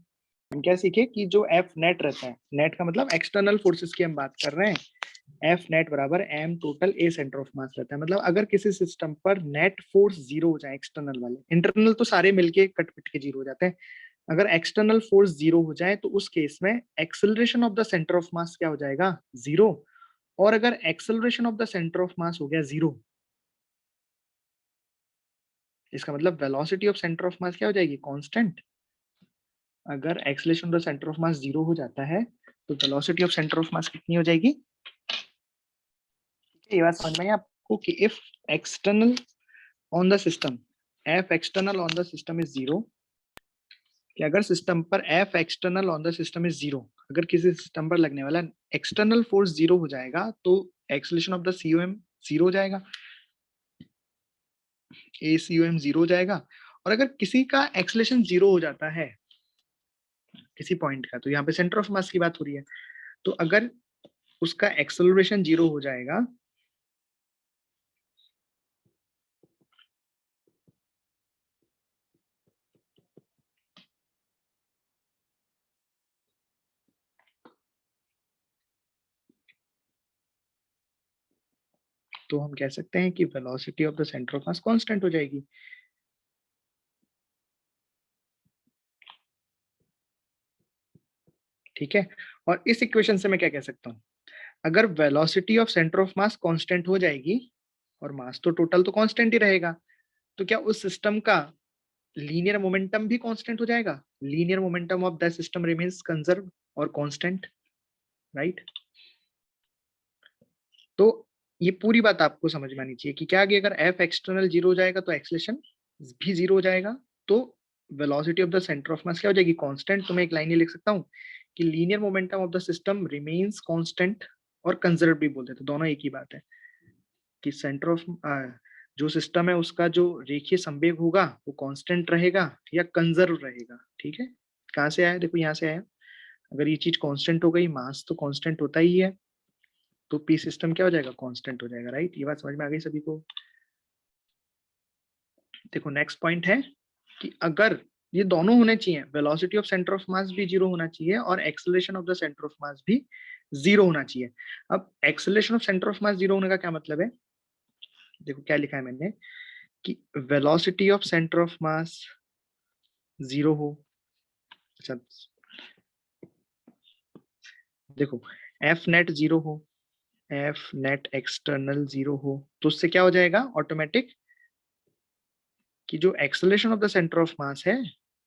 क्या सीखे कि जो एफ नेट रहता है, नेट का मतलब एक्सटर्नल फोर्सेस की हम बात कर रहे हैं, एफ नेट बराबर M total A centre of mass रहता है। मतलब अगर किसी सिस्टम पर नेट फोर्स 0 हो जाए, एक्सटर्नल वाले, इंटरनल तो सारे मिलके कट पिट के 0 हो जाते हैं, अगर एक्सटर्नल फोर्स 0 हो जाए तो उस केस में acceleration of the centre of mass क्या हो जाएगा? 0। और अगर acceleration of the centre of मास हो गया 0, इसका मतलब velocity of centre of mass क्या हो जाएगी? कांस्टेंट। अगर acceleration of the centre of mass 0 हो जाता है तो वेलोसिटी ऑफ सेंटर ऑफ मास कितनी हो जाएगी? ये बात समझ में आई आपको कि if external on the system, F external on the system is 0, कि अगर सिस्टम पर F external on the system is 0, अगर किसी सिस्टम पर लगने वाला एक्सटर्नल फोर्स 0 हो जाएगा तो एक्सेलरेशन ऑफ द सीओएम 0 हो जाएगा, ACOM 0 हो जाएगा। और अगर किसी का एक्सेलरेशन 0 हो जाता है किसी पॉइंट का, तो यहाँ पे सेंटर ऑफ मास की बात हो रही है, तो अगर उसका एक्सेलरेशन 0 हो जाएगा तो हम कह सकते हैं कि velocity of the centre of mass constant हो जाएगी। ठीक है। और इस इक्वेशन से मैं क्या कह सकता हूँ, अगर velocity of centre of mass constant हो जाएगी और मास तो टोटल तो कांस्टेंट ही रहेगा, तो क्या उस सिस्टम का लीनियर मोमेंटम भी कांस्टेंट हो जाएगा? Linear momentum of the system remains conserve और कांस्टेंट, राइट। तो ये पूरी बात आपको समझ में आनी चाहिए कि क्या, अगर एफ एक्सटर्नल 0 हो जाएगा तो एक्सेलरेशन भी 0 हो जाएगा, तो velocity of the centre of mass क्या हो जाएगी? कांस्टेंट। तो मैं एक लाइन ये लिख सकता हूँ कि linear momentum of the system remains constant और कंजर्व भी बोलते थे, दोनों एक ही बात है कि सेंटर ऑफ जो सिस्टम है उसका जो रेखीय संवेग होगा वो कांस्टेंट रहेगा या कंजर्व रहेगा। ठीक है। कहाँ से आया? देखो यहाँ से आया। अगर ये चीज कांस्टेंट हो गई, मास तो कांस्टेंट होता ही है, तो पी सिस्टम क्या हो जाएगा? कांस्टेंट हो जाएगा, राइट। ये बात समझ में आ गई सभी को? देखो नेक्स्ट पॉइंट है कि अगर ये दोनों होने चाहिए, वेलोसिटी ऑफ सेंटर ऑफ मास भी 0 होना चाहिए और acceleration of the centre of मास भी 0 होना चाहिए। अब acceleration of centre of mass 0 होने का क्या मतलब है? देखो क्या लिखा है मैंने कि velocity of centre of mass 0 हो। अच्छा देखो, एफ नेट 0 हो, एफ नेट एक्सटर्नल 0 हो, तो उससे क्या हो जाएगा ऑटोमेटिक कि जो acceleration of the centre of mass है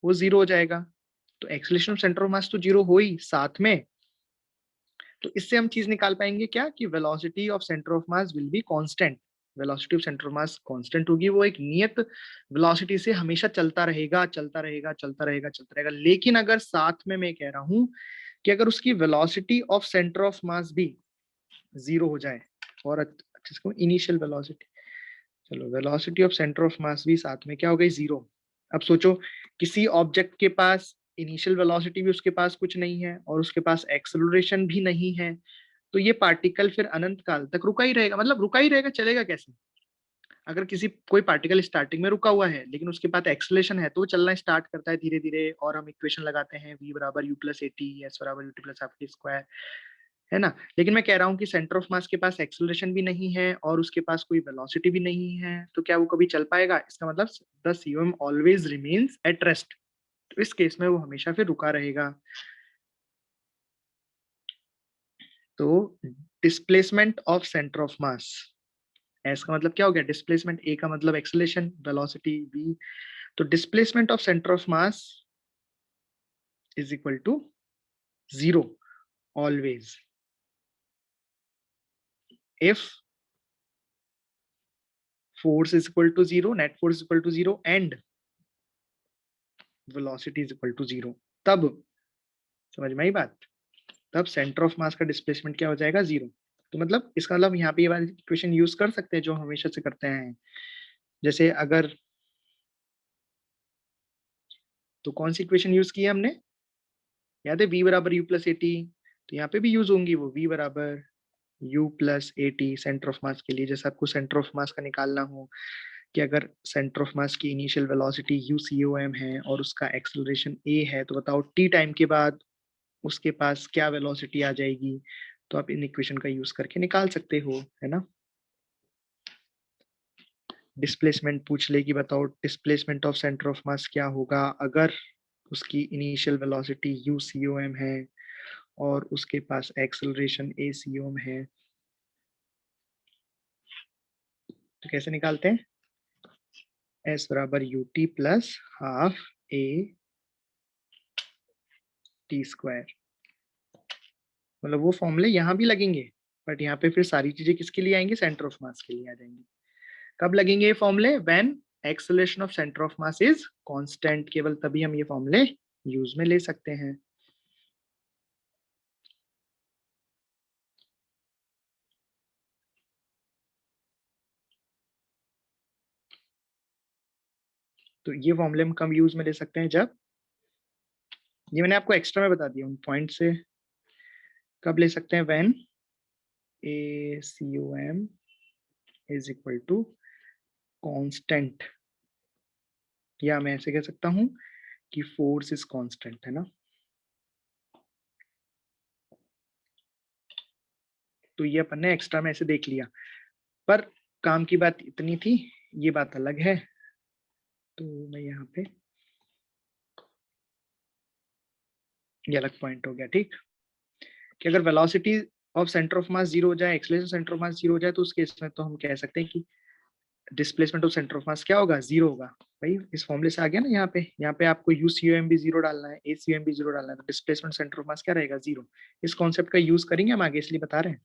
वो 0 हो जाएगा। तो एक्सेलरेशन ऑफ सेंटर ऑफ मास तो 0 हो ही साथ में, तो इससे हम चीज निकाल पाएंगे क्या कि velocity of centre of mass will be constant. Velocity of centre of mass constant होगी, वो एक नियत वेलोसिटी से हमेशा चलता रहेगा चलता रहेगा चलता रहेगा चलता रहेगा। लेकिन अगर साथ में मैं कह रहा हूं कि अगर उसकी वेलोसिटी ऑफ सेंटर ऑफ मास भी 0 हो जाए, और अच्छे से इनिशियल वेलोसिटी, चलो वेलोसिटी ऑफ सेंटर ऑफ मास भी साथ में क्या हो गई? 0। अब सोचो किसी ऑब्जेक्ट के पास इनिशियल वेलोसिटी भी उसके पास कुछ नहीं है और उसके पास एक्सेलरेशन भी नहीं है, तो ये पार्टिकल फिर अनंत काल तक रुका ही रहेगा। मतलब रुका ही रहेगा, चलेगा कैसे? अगर किसी कोई पार्टिकल स्टार्टिंग में रुका हुआ है लेकिन उसके पास एक्सेलरेशन है तो वो चलना स्टार्ट करता है धीरे धीरे, और हम इक्वेशन लगाते हैं v बराबर u plus A T, S बराबर U T plus F T square, है ना। लेकिन मैं कह रहा हूं कि सेंटर ऑफ मास के पास एक्सेलरेशन भी नहीं है और उसके पास कोई वेलोसिटी भी नहीं है, तो क्या वो कभी चल पाएगा? इसका मतलब the COM always remains at rest. तो इस केस में वो हमेशा फिर रुका रहेगा। तो displacement of centre of mass, S का मतलब क्या हो गया? डिस्प्लेसमेंट, ए का मतलब एक्सेलरेशन, वेलोसिटी बी। तो displacement of centre of mass is equal to 0 always if force is equal to 0, net force is equal to 0 and velocity is equal to 0। तब समझ में आई बात? तब सेंटर ऑफ मास का displacement क्या हो जाएगा? 0। तो मतलब इसका मतलब यहाँ पे ये वाली इक्वेशन यूज कर सकते हैं जो हमेशा से करते हैं। जैसे अगर, तो कौन सी इक्वेशन यूज की है हमने? याद है, v बराबर u प्लस एटी। तो यहाँ पे भी यूज होंगी वो, v बराबर u plus eighty centre of मास के लिए। जैसे आपको सेंटर ऑफ मास का निकालना हो कि अगर सेंटर ऑफ मास की इनिशियल वेलोसिटी ucom है और उसका एक्सेलरेशन a है, तो बताओ t टाइम के बाद उसके पास क्या वेलोसिटी आ जाएगी? तो आप इन इक्वेशन का यूज करके निकाल सकते हो, है ना। डिस्प्लेसमेंट पूछ ले कि बताओ displacement of centre of mass क्या होगा अगर उसकी इनिशियल वेलोसिटी ucom है और उसके पास एक्सेलरेशन acom है। तो कैसे निकालते हैं? s बराबर ut plus half a T square. मतलब वो फॉर्मूले यहाँ भी लगेंगे, बट यहाँ पे फिर सारी चीजें किसके लिए आएंगी? सेंटर ऑफ मास के लिए आ जाएंगी। कब लगेंगे ये फॉर्मूले? When acceleration of centre of mass is constant. केवल तभी हम ये फॉर्मूले यूज में ले सकते हैं। तो ये फॉर्मूले हम कब यूज में ले सकते हैं? जब, ये मैंने आपको एक्स्ट्रा में बता दिया उन पॉइंट से। कब ले सकते हैं? When ACOM is equal to constant, या मैं ऐसे कह सकता हूं कि फोर्स इज कांस्टेंट, है ना। तो ये अपन ने एक्स्ट्रा में ऐसे देख लिया, पर काम की बात इतनी थी, ये बात अलग है। तो मैं यहाँ पे, ये अलग पॉइंट हो गया, ठीक। कि अगर velocity of centre of mass 0 हो जाए, एक्सेलरेशन सेंटर ऑफ मास 0 हो जाए, तो उस केस में तो हम कह सकते हैं कि displacement of centre of mass क्या होगा? 0 होगा। भाई इस फॉर्मूले से आ गया ना। यहाँ पे आपको UCOM भी 0 डालना है, ACOM भी 0 डालना है, तो डिस्प्लेसमेंट सेंटर ऑफ मास क्या रहेगा? 0। इस कॉन्सेप्ट का यूज करेंगे हम आगे, इसलिए बता रहे हैं।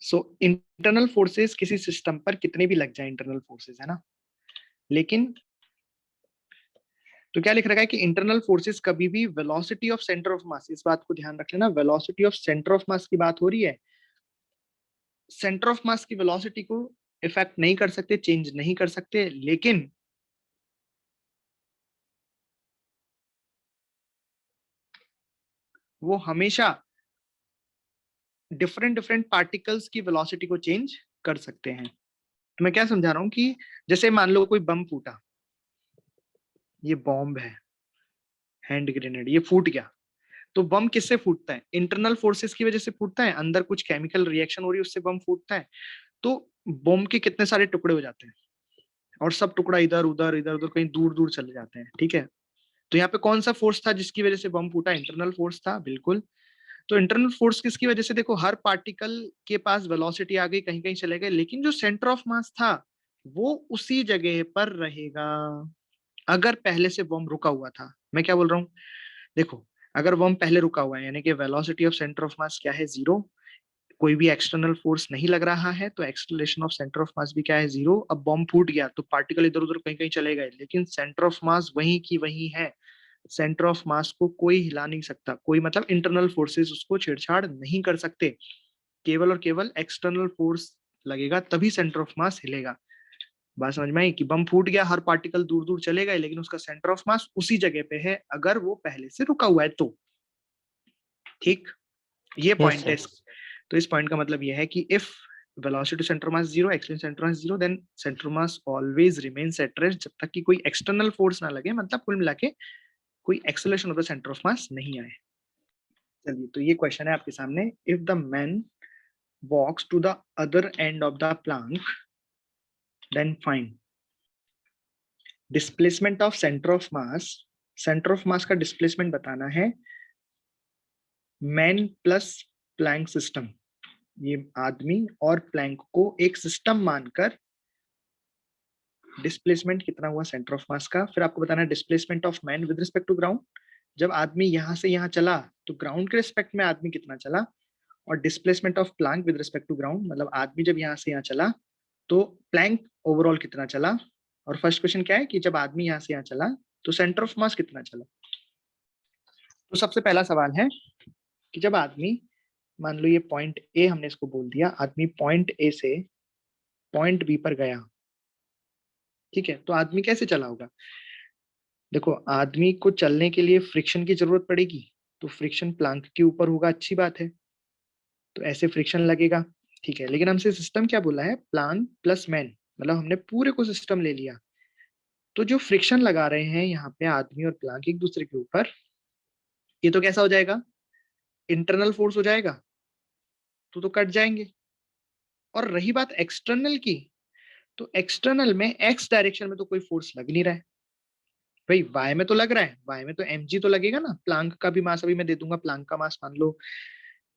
सो इंटरनल फोर्सेस किसी सिस्टम पर कितने भी लग जाए, इंटरनल फोर्सेस, है ना, लेकिन तो क्या लिख रखा है कि इंटरनल फोर्सेस कभी भी वेलोसिटी ऑफ सेंटर ऑफ मास, इस बात को ध्यान रख लेना, वेलोसिटी ऑफ सेंटर ऑफ मास की बात हो रही है। सेंटर ऑफ मास की वेलोसिटी को इफेक्ट नहीं कर सकते, चेंज नहीं कर सकते, लेकिन वो हमेशा डिफरेंट डिफरेंट पार्टिकल्स की वेलोसिटी को चेंज कर सकते हैं। तो मैं क्या समझा रहा हूं कि जैसे मान लो कोई बम फूटा, ये बॉम्ब है, हैंड ग्रेनेड, ये फूट गया। तो बम किससे फूटता है? इंटरनल फोर्सेस की वजह से फूटता है, अंदर कुछ केमिकल रिएक्शन हो रही है उससे बम फूटता है। तो बम के कितने सारे टुकड़े हो जाते हैं और सब टुकड़ा इधर उधर कहीं दूर दूर चले जाते हैं, ठीक है। तो यहाँ पे कौन सा फोर्स था जिसकी वजह से बम फूटा? इंटरनल फोर्स था, बिल्कुल। तो इंटरनल फोर्स किसकी वजह से? देखो, हर पार्टिकल के पास वेलोसिटी आ गई, कहीं कहीं चले गए, लेकिन जो सेंटर ऑफ मास था वो उसी जगह पर रहेगा। अगर पहले से बम रुका हुआ था, मैं क्या बोल रहा हूँ, देखो, अगर बम पहले रुका हुआ है, यानी कि velocity of centre of mass क्या है? 0। कोई भी एक्सटर्नल फोर्स नहीं लग रहा है, तो एक्सेलरेशन ऑफ सेंटर ऑफ मास भी क्या है? 0। अब बम फूट गया तो पार्टिकल इधर उधर कहीं कहीं चले गए, लेकिन सेंटर ऑफ मास वहीं की वहीं है। सेंटर ऑफ मास को कोई हिला नहीं सकता, कोई मतलब इंटरनल फोर्सेस उसको छेड़छाड़ नहीं कर सकते। केवल और केवल एक्सटर्नल फोर्स लगेगा तभी सेंटर ऑफ मास हिलेगा। बात समझ में आई कि बम फूट गया, हर पार्टिकल दूर दूर चले गए, लेकिन उसका सेंटर ऑफ मास उसी जगह पे है अगर वो पहले से रुका हुआ है तो। ठीक, ये
यस
पॉइंट है।
सर।
तो इस पॉइंट का मतलब ये है कि if velocity to center mass 0, acceleration centre mass 0, then centre mass always remains at rest, जब तक कि कोई एक्सटर्नल फोर्स ना लगे। मतलब कुल मिला के कोई acceleration of the centre of mass नहीं आए। चलिए, तो ये क्वेश्चन है आपके सामने, if the man walks to the other end of the plank then find displacement of centre of mass. Centre of mass का डिस्प्लेसमेंट बताना है मैन प्लस प्लैंक सिस्टम। ये आदमी और प्लैंक को एक सिस्टम मानकर डिस्प्लेसमेंट कितना हुआ सेंटर ऑफ मास का। फिर आपको बताना है displacement of man with respect to ground. जब आदमी यहां से यहां चला तो ग्राउंड के रिस्पेक्ट में आदमी कितना चला, और displacement of plank with respect to ground, मतलब आदमी जब यहां से यहां चला तो प्लैंक ओवरऑल कितना चला। और फर्स्ट क्वेश्चन क्या है कि जब आदमी यहां से यहां चला तो सेंटर ऑफ मास कितना चला। तो सबसे पहला सवाल है कि जब आदमी, मान लो ये पॉइंट ए हमने इसको बोल दिया, आदमी पॉइंट ए से पॉइंट बी पर गया, ठीक है, तो आदमी कैसे चला होगा। देखो, आदमी को चलने के लिए फ्रिक्शन की जरूरत पड़ेगी, तो फ्रिक्शन प्लैंक के ऊपर होगा, अच्छी बात है, तो ऐसे फ्रिक्शन लगेगा, ठीक है। लेकिन हमसे सिस्टम क्या बोला है, प्लैंक प्लस मैन, मतलब हमने पूरे को सिस्टम ले लिया। तो जो फ्रिक्शन लगा रहे हैं यहाँ पे आदमी और प्लैंक एक दूसरे के ऊपर, ये तो कैसा हो जाएगा, इंटरनल फोर्स हो जाएगा, तो कट जाएंगे। और रही बात एक्सटर्नल की, तो एक्सटर्नल में एक्स डायरेक्शन में तो कोई फोर्स लग नहीं रहा है भाई, वाई में तो लग रहा है, वाई में तो mg तो लगेगा ना। प्लैंक का भी मास अभी मैं दे दूंगा, प्लैंक का मास मान लो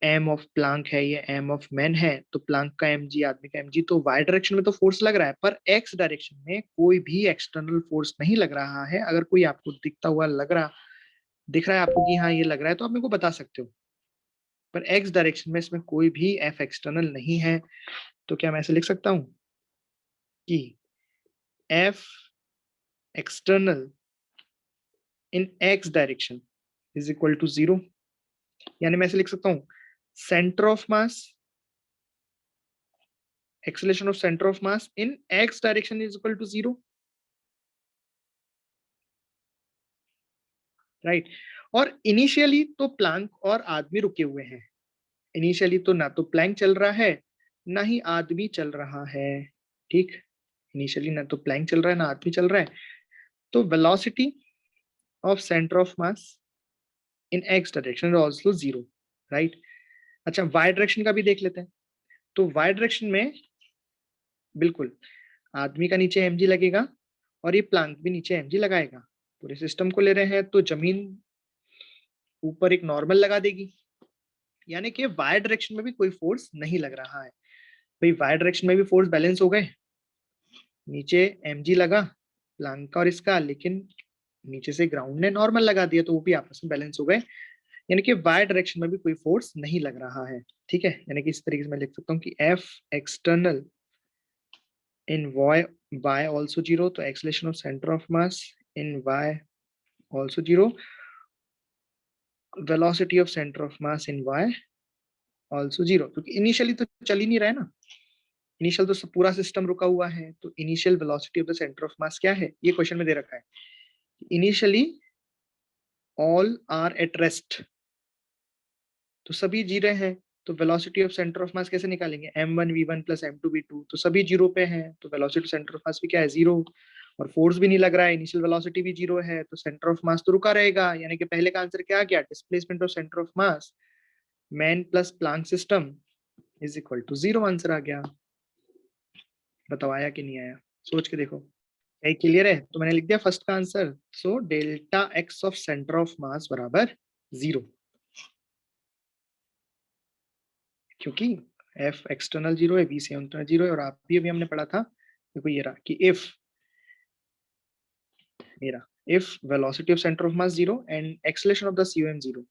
एम ऑफ प्लैंक है, ये एम ऑफ मैन है, तो प्लैंक का mg, आदमी का mg, तो वाई डायरेक्शन में तो फोर्स लग रहा है, पर एक्स डायरेक्शन में कोई भी एक्सटर्नल फोर्स नहीं लग रहा है। अगर कोई आपको दिखता हुआ दिख रहा है आपको कि हाँ ये लग रहा है, तो आप मेरे को बता सकते हो, पर एक्स डायरेक्शन में इसमें कोई भी एफ एक्सटर्नल नहीं है। तो क्या मैं ऐसे लिख सकता हूं कि F external in X direction is equal to 0, यानी मैं ऐसे लिख सकता हूं centre of mass, acceleration of centre of mass in X direction is equal to 0, right. और इनिशियली तो प्लैंक और आदमी रुके हुए हैं, इनिशियली तो ना तो प्लैंक चल रहा है ना ही आदमी चल रहा है, ठीक। इनिशियली ना तो प्लैंक चल रहा है ना आदमी चल रहा है, तो velocity of centre of mass in X direction is also 0, right. अच्छा, वाई डायरेक्शन का भी देख लेते हैं। तो वाई डायरेक्शन में बिल्कुल आदमी का नीचे mg लगेगा और ये प्लैंक भी नीचे mg लगाएगा। पूरे सिस्टम को ले रहे हैं तो जमीन ऊपर एक नॉर्मल लगा देगी, यानी कि वाई डायरेक्शन में भी कोई फोर्स नहीं लग रहा है भाई। वाई डायरेक्शन में भी फोर्स बैलेंस हो गए, नीचे mg लगा प्लैंक का और इसका, लेकिन नीचे से ग्राउंड ने नॉर्मल लगा दिया, तो वो भी आपस में बैलेंस हो गए, यानी कि वाई डायरेक्शन में भी कोई फोर्स नहीं लग रहा है, ठीक है। यानी कि इस तरीके से मैं लिख सकता हूँ कि एफ एक्सटर्नल इन y also 0, तो acceleration of centre of mass in y also 0, velocity of centre of mass in y also 0, क्योंकि इनिशियली तो चल ही नहीं रहा है ना, इनिशियल तो पूरा सिस्टम रुका हुआ है, तो initial velocity of the centre of mass क्या है, ये क्वेश्चन में दे रखा है। Initially all are at rest, तो सभी जी रहे हैं, तो velocity of centre of mass कैसे निकालेंगे, m1 v1 plus m2 v2, तो सभी जीरो पे हैं, तो वेलोसिटी सेंटर ऑफ मास भी क्या है, 0, और फोर्स भी नहीं लग रहा है, इनिशियल वेलोसिटी भी 0 है, तो सेंटर ऑफ मास तो रुका रहेगा। यानी कि पहले का आंसर क्या आ गया, displacement of centre of mass man plus plank system is equal to 0 answer आ गया। बताओ आया कि नहीं आया, सोच के देखो, क्या क्लियर है। तो मैंने लिख दिया फर्स्ट का answer, so delta X of centre of mass बराबर 0, क्योंकि एफ एक्सटर्नल 0 है, बी से इंटरनल 0 है, और आप भी अभी हमने पढ़ा था, देखो ये रहा कि इफ मेरा if velocity of centre of mass 0 and acceleration of the COM 0,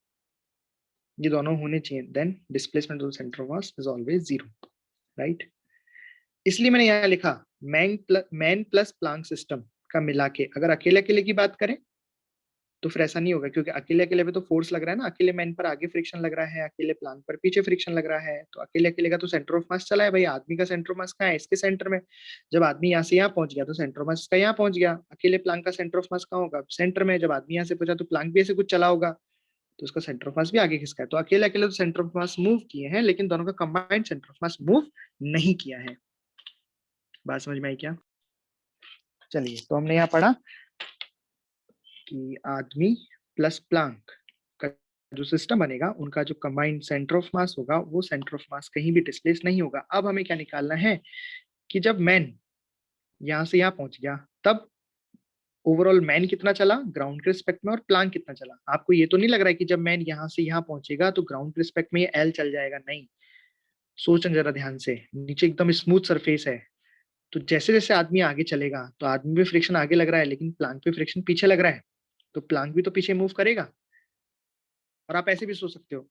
ये दोनों होने चाहिए, then displacement of centre of mass is always 0, right. इसलिए मैंने यहाँ लिखा मैन प्लस प्लैंक सिस्टम का मिला के, अगर अकेले अकेले की बात करें तो फिर ऐसा नहीं होगा, क्योंकि अकेले अकेले पे तो फोर्स लग रहा है ना, अकेले मैन पर आगे फ्रिक्शन लग रहा है, अकेले प्लैंक पर पीछे फ्रिक्शन लग रहा है, तो अकेले अकेले का तो सेंटर ऑफ मास चला है भाई। आदमी का सेंटर ऑफ मास कहाँ है, इसके सेंटर में। जब आदमी यहाँ से यहाँ पहुंच गया तो सेंटर ऑफ मास इसका यहाँ पहुंच गया। अकेले प्लैंक का सेंटर ऑफ मास कहाँ होगा, सेंटर में। जब आदमी यहाँ से पहुंचा तो प्लैंक भी ऐसे कुछ चला होगा, तो उसका सेंटर ऑफ मास भी आगे खिसका है। तो अकेले अकेले तो सेंटर ऑफ मास मूव किए हैं, लेकिन दोनों का combined centre of mass move नहीं किया है। बात समझ में आई क्या। चलिए, तो हमने यहाँ पढ़ा कि आदमी प्लस प्लांक का जो सिस्टम बनेगा, उनका जो कंबाइंड सेंटर ऑफ मास होगा, वो सेंटर ऑफ मास कहीं भी डिस्प्लेस नहीं होगा। अब हमें क्या निकालना है कि जब मैन यहां से यहां पहुंच गया, तब ओवरऑल मैन कितना चला ग्राउंड के रिस्पेक्ट में और प्लांक कितना चला। आपको ये तो नहीं लग रहा है कि जब मैन यहां से यहां पहुंचेगा तो ग्राउंड के रिस्पेक्ट में ये एल चल जाएगा? नहीं, सोचें जरा ध्यान से, नीचे एकदम स्मूथ सरफेस है, तो जैसे जैसे आदमी आगे चलेगा तो आदमी पे फ्रिक्शन आगे लग रहा है, लेकिन प्लांक पे फ्रिक्शन पीछे लग रहा है, तो प्लांक भी तो पीछे मूव करेगा। और आप ऐसे भी सोच सकते हो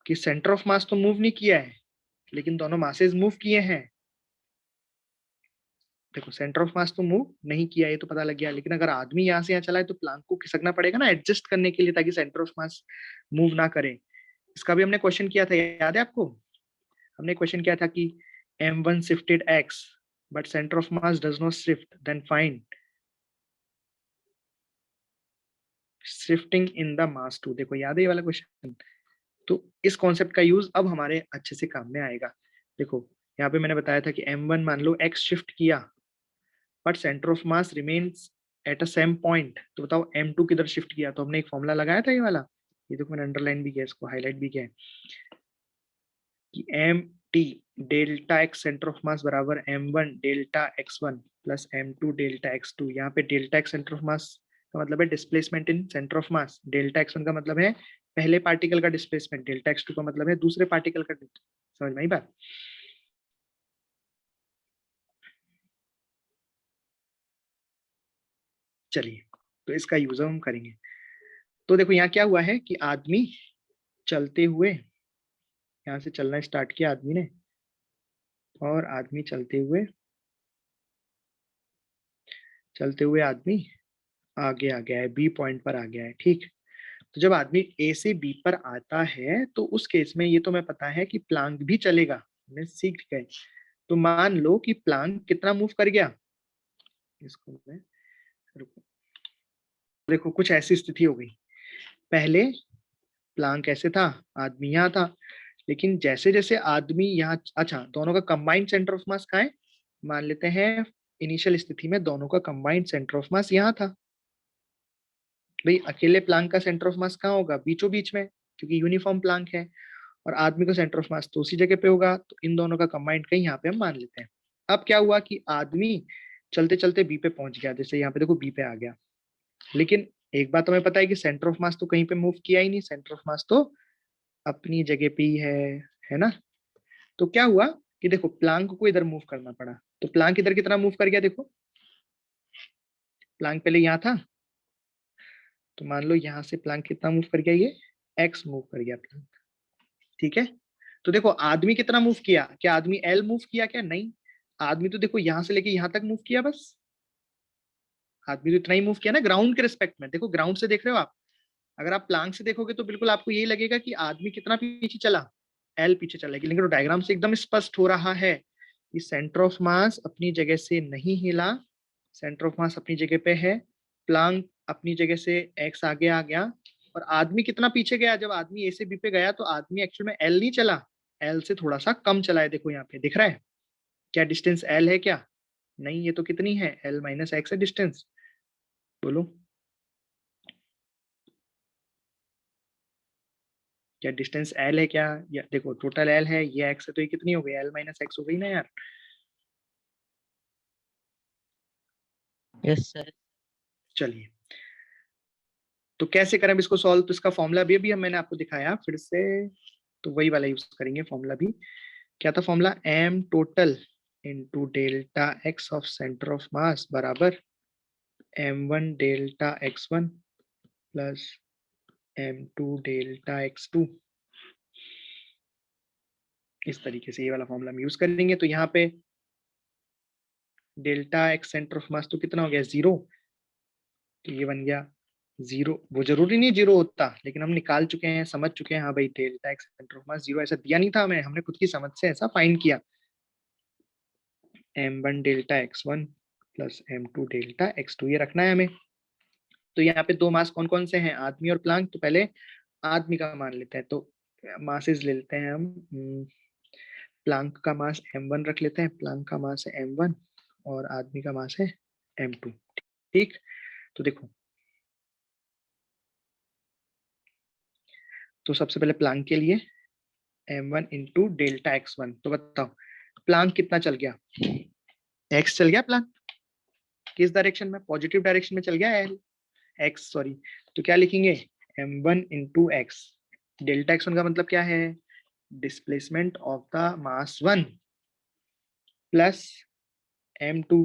कि सेंटर ऑफ मास तो मूव नहीं किया है, लेकिन दोनों मासेस मूव किए हैं। देखो, सेंटर ऑफ मास तो मूव नहीं किया, ये तो पता लग गया, लेकिन अगर आदमी यहाँ से यहाँ चला है तो प्लांक को खिसकना पड़ेगा ना एडजस्ट करने के लिए, ताकि सेंटर ऑफ मास मूव ना करे। इसका भी हमने क्वेश्चन किया था, याद है आपको? हमने क्वेश्चन किया था कि m1 shifted x but center of mass does not shift, then find shifting in the mass 2। देखो, याद है ये वाला क्वेश्चन? तो इस कॉन्सेप्ट का यूज अब हमारे अच्छे से काम में आएगा। देखो, यहाँ पे मैंने बताया था कि m1 मान लो x शिफ्ट किया, but centre of mass remains at a same point, तो बताओ m2 किधर शिफ्ट किया? तो हमने एक फॉर्मूला लगाया था ये वाला, ये देखो मैंने अंडरलाइन भी किया, इसको हाईलाइट भी किया है कि mt delta x centre of mass बराबर m1 delta x1 plus m2 delta x2। यहाँ पे delta x centre of mass का मतलब है displacement in centre of mass, delta x1 का मतलब है पहले पार्टिकल का डिस्प्लेसमेंट, डेल्टा x2 का मतलब है दूसरे पार्टिकल का। समझ में आई बात? चलिए, तो इसका यूज हम करेंगे। तो देखो यहाँ क्या हुआ है कि आदमी चलते हुए, यहाँ से चलना स्टार्ट किया आदमी ने, और आदमी चलते हुए आदमी आगे आ गया है, बी पॉइंट पर आ गया है, ठीक। तो जब आदमी ए से बी पर आता है तो उस केस में ये तो मैं पता है कि प्लांक भी चलेगा, मैं सीख गए। तो मान लो कि प्लांक कितना मूव कर गया, इसको मैं रुको, देखो कुछ ऐसी स्थिति हो गई, पहले प्लांक ऐसे था, आदमी यहाँ था, लेकिन जैसे जैसे आदमी यहाँ, अच्छा दोनों का कंबाइंड सेंटर ऑफ मास कहाँ है? मान लेते हैं इनिशियल स्थिति में दोनों का कंबाइंड सेंटर ऑफ मास यहाँ था। भाई अकेले प्लांक का सेंटर ऑफ मास कहाँ होगा? बीचों बीच में, क्योंकि यूनिफॉर्म प्लांक है, और आदमी का सेंटर ऑफ मास तो उसी जगह पे होगा, तो इन दोनों का कंबाइंड कहीं यहाँ पे हम मान लेते हैं। अब क्या हुआ कि आदमी चलते चलते बी पे पहुंच गया, जैसे यहाँ पे देखो बी पे आ गया, लेकिन एक बात हमें पता है कि सेंटर ऑफ मास तो कहीं पे मूव किया ही नहीं, सेंटर ऑफ मास तो अपनी जगह पे ही है ना। तो क्या हुआ कि देखो प्लांक को इधर मूव करना पड़ा, तो प्लांक इधर कितना मूव कर गया? देखो, प्लांक पहले यहाँ था, तो मान लो यहाँ से प्लांक कितना मूव कर गया? ये एक्स मूव कर गया प्लांक, ठीक है। तो देखो आदमी कितना मूव किया? क्या आदमी एल मूव किया? क्या नहीं, आदमी तो देखो यहाँ से लेके यहाँ तक मूव किया बस, आदमी तो इतना ही मूव किया ना ग्राउंड के रिस्पेक्ट में। देखो ग्राउंड से देख रहे हो आप, अगर आप प्लांक से देखोगे तो बिल्कुल आपको यही लगेगा कि आदमी कितना पीछे चला, एल पीछे चला, लेकिन तो डायग्राम से एकदम स्पष्ट हो रहा है कि सेंटर ऑफ मास अपनी जगह से नहीं हिला, सेंटर ऑफ मास अपनी जगह पे है, प्लांक अपनी जगह से एक्स आगे आ गया, और आदमी कितना पीछे गया? जब आदमी ए से बी पे गया तो आदमी एक्चुअल में एल नहीं चला, एल से थोड़ा सा कम चला है। देखो यहाँ पे दिख रहा है क्या डिस्टेंस एल है? क्या नहीं, ये तो कितनी है? एल माइनस एक्स है डिस्टेंस, बोलो क्या डिस्टेंस एल है? क्या या देखो टोटल एल है, ये एक्स है, तो ये कितनी हो गई? एल माइनस एक्स हो गई ना यार।
Yes sir.
चलिए, तो कैसे करें अब इसको सॉल्व? तो इसका फॉर्मूला भी मैंने आपको दिखाया फिर से, तो वही वाला यूज करेंगे फॉर्मूला भी। क्या था formula? M total into delta X of centre of mass बराबर m1 delta x1 plus m2 delta x2। इस तरीके से ये वाला फॉर्मूला हम यूज करेंगे। तो यहाँ पे डेल्टा एक्स सेंटर ऑफ मास तो कितना हो गया? 0, तो ये बन गया 0। वो जरूरी नहीं 0 होता, लेकिन हम निकाल चुके हैं, समझ चुके हैं, हाँ भाई delta x centre of mass 0 ऐसा दिया नहीं था हमें, हमने खुद की समझ से ऐसा फाइंड किया। m1 delta x1 plus m2 delta x2 ये रखना है हमें। तो यहाँ पे दो मास कौन कौन से हैं? आदमी और प्लांक। तो पहले आदमी का मान लेते हैं, तो मासेस ले लेते हैं हम। प्लांक का मास m1 रख लेते हैं, प्लांक का मास है m1 और आदमी का मास है m2, ठीक। तो देखो तो सबसे पहले प्लांक के लिए m1 इंटू डेल्टा x1। तो बताओ प्लांक कितना चल गया, x चल गया प्लांक, किस डायरेक्शन में, पॉजिटिव डायरेक्शन में चल गया x सॉरी। तो क्या लिखेंगे m1 into x, delta x1 का मतलब क्या है, displacement of the mass 1 plus m2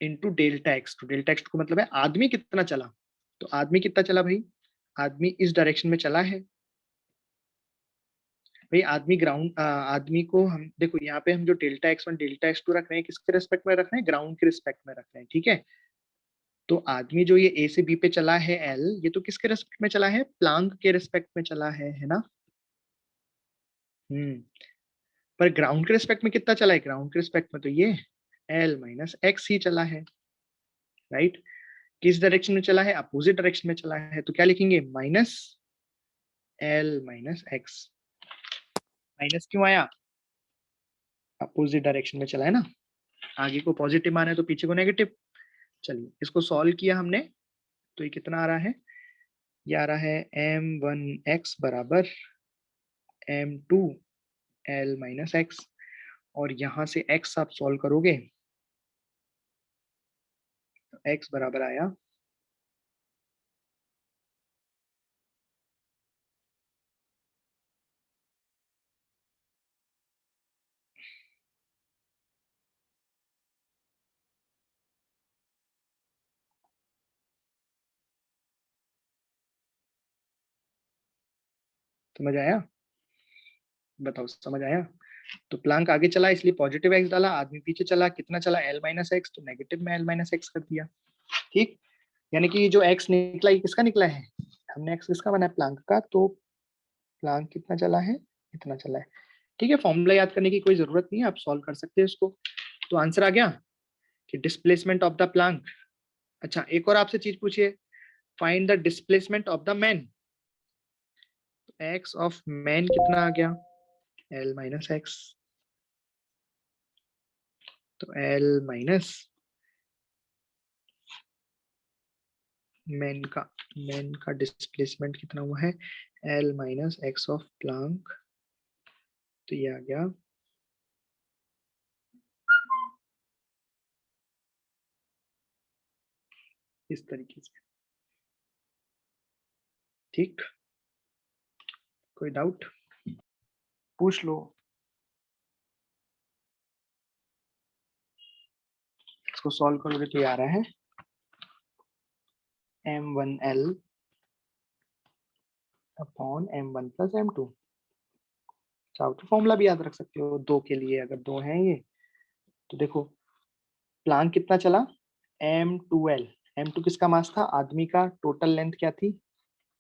into delta x2। Delta x2 का मतलब है आदमी कितना चला, तो आदमी कितना चला भाई, आदमी इस डायरेक्शन में चला है भाई। आदमी ग्राउंड, आदमी को हम देखो यहाँ पे हम जो डेल्टा x1 डेल्टा x2 रख रहे हैं किसके रेस्पेक्ट में रख रहे हैं, ग्राउंड के रेस्पेक्ट में रख रहे हैं, ठीक है। तो आदमी जो ये ए से बी पे चला है एल, ये तो किसके रेस्पेक्ट में चला है, प्लांक के रेस्पेक्ट में चला है ना। पर ग्राउंड के रेस्पेक्ट में कितना चला है, ग्राउंड के रेस्पेक्ट में तो ये एल माइनस एक्स ही चला है, राइट। किस डायरेक्शन में चला है, अपोजिट डायरेक्शन में चला है, तो क्या लिखेंगे minus L minus x. Minus क्यों आया, अपोजिट डायरेक्शन में चला है ना, आगे को पॉजिटिव माना है तो पीछे को नेगेटिव। चलिए इसको सॉल्व किया हमने, तो ये कितना आ रहा है, ये आ रहा है m1x बराबर m2 l माइनस एक्स। और यहां से x आप सॉल्व करोगे तो x बराबर आया समझ आया, बताओ समझ आया। तो प्लांक आगे चला इसलिए पॉजिटिव एक्स डाला, आदमी पीछे चला, कितना चला एल माइनस एक्स, तो नेगेटिव में एल माइनस एक्स कर दिया, ठीक। यानी कि जो एक्स निकला ये किसका निकला है, हमने एक्स किसका बनाया, प्लांक का। तो प्लांक कितना चला है, इतना चला है, ठीक है। फॉर्मूला याद करने की कोई जरूरत नहीं है, आप सॉल्व कर सकते हैं इसको। तो आंसर आ गया कि डिस्प्लेसमेंट ऑफ द प्लांक। अच्छा एक और आपसे चीज पूछिए, find the displacement of the man. X of man कितना आ गया, एल माइनस एक्स। तो एल माइनस मैन का डिस्प्लेसमेंट कितना हुआ है, L minus x of Planck. तो ये आ गया इस तरीके से, ठीक। कोई डाउट पूछ लो। इसको सॉल्व करोगे तो ये आ रहा है m1l upon m1 plus m2। चाहो तो फॉर्मूला भी याद रख सकते हो दो के लिए, अगर दो हैं ये। तो देखो प्लांक कितना चला, m2l, m2 किसका मास था, आदमी का टोटल लेंथ क्या थी,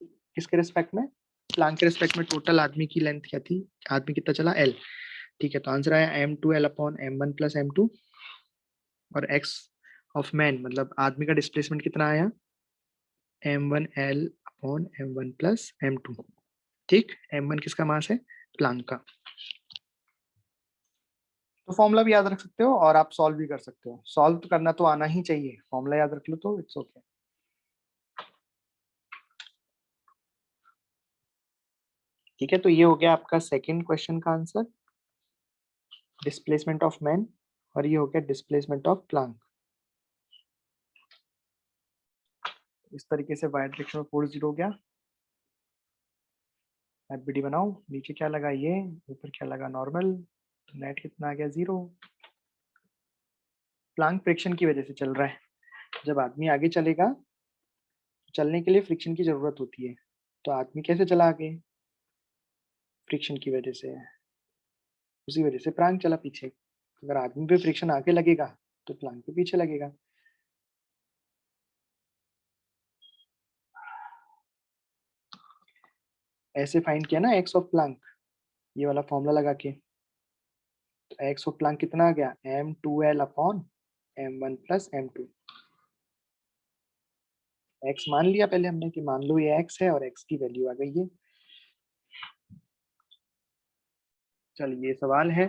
किसके रेस्पेक्ट में, प्लांक के रेस्पेक्ट में टोटल आदमी की लेंथ क्या थी, आदमी कितना चला l, ठीक है। तो आंसर आया m2l upon m1 plus m2। और x ऑफ मैन मतलब आदमी का डिस्प्लेसमेंट कितना आया, m1l upon m1 plus m2, ठीक। m1 किसका मास है, प्लांक का। तो फॉर्मूला भी याद रख सकते हो और आप सॉल्व भी कर सकते हो, सॉल्व करना तो आना ही चाहिए, फॉर्मूला याद रख लो तो इट्स ओके। ठीक है, तो ये हो गया आपका सेकंड क्वेश्चन का आंसर, डिस्प्लेसमेंट ऑफ मैन। और ये हो गया डिस्प्लेसमेंट ऑफ प्लांक। इस तरीके से वाई डायरेक्शन में फोर्स 0 हो गया। एफबीडी बनाओ, नीचे क्या लगा ये, ऊपर क्या लगा नॉर्मल, तो नेट कितना आ गया 0। प्लांक फ्रिक्शन की वजह से चल रहा है, जब आदमी आगे चलेगा चलने के लिए फ्रिक्शन की जरूरत होती है। तो आदमी कैसे चला आगे, फ्रिक्शन की वजह से, उसी वजह से प्लांक चला पीछे। अगर आदमी पे फ्रिक्शन आगे लगेगा तो प्लांक पे पीछे लगेगा। ऐसे फाइंड किया ना एक्स ऑफ प्लांक, ये वाला फॉर्मूला लगा के। तो एक्स ऑफ प्लांक कितना आ गया, m2l upon m1 plus m2। X मान लिया पहले हमने कि मान लो ये एक्स है और एक्स की वैल्यू आ गई है। चलिए ये सवाल है,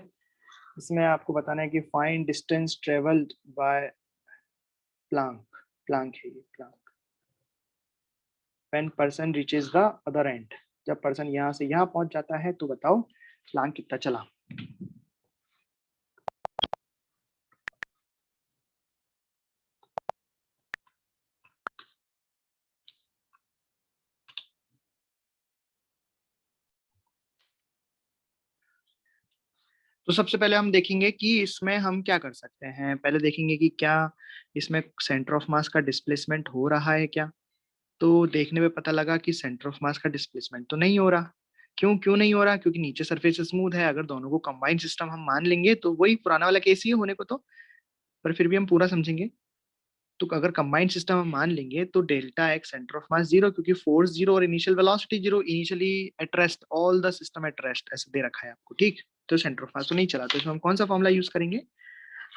इसमें आपको बताना है कि find distance travelled by Planck. Planck है ये, Planck. When person reaches the other and, जब पर्सन यहाँ से यहाँ पहुंच जाता है तो बताओ प्लांक कितना चला। तो सबसे पहले हम देखेंगे कि इसमें हम क्या कर सकते हैं। पहले देखेंगे कि क्या इसमें सेंटर ऑफ मास का डिस्प्लेसमेंट हो रहा है क्या। तो देखने में पता लगा कि सेंटर ऑफ मास का डिस्प्लेसमेंट तो नहीं हो रहा। क्यों क्यों नहीं हो रहा? क्योंकि नीचे सरफेस स्मूथ है। अगर दोनों को कंबाइंड सिस्टम हम मान लेंगे तो वही पुराना वाला केस ही है होने को तो, पर फिर भी हम पूरा समझेंगे। तो अगर कंबाइंड सिस्टम हम मान लेंगे तो delta x centre of mass zero, क्योंकि फोर्स जीरो और initial velocity zero, initially at rest, all the system at rest, ऐसे दे रखा है आपको, ठीक। तो सेंटर ऑफ मास तो नहीं चला, तो इसमें हम कौन सा फॉर्मूला यूज करेंगे?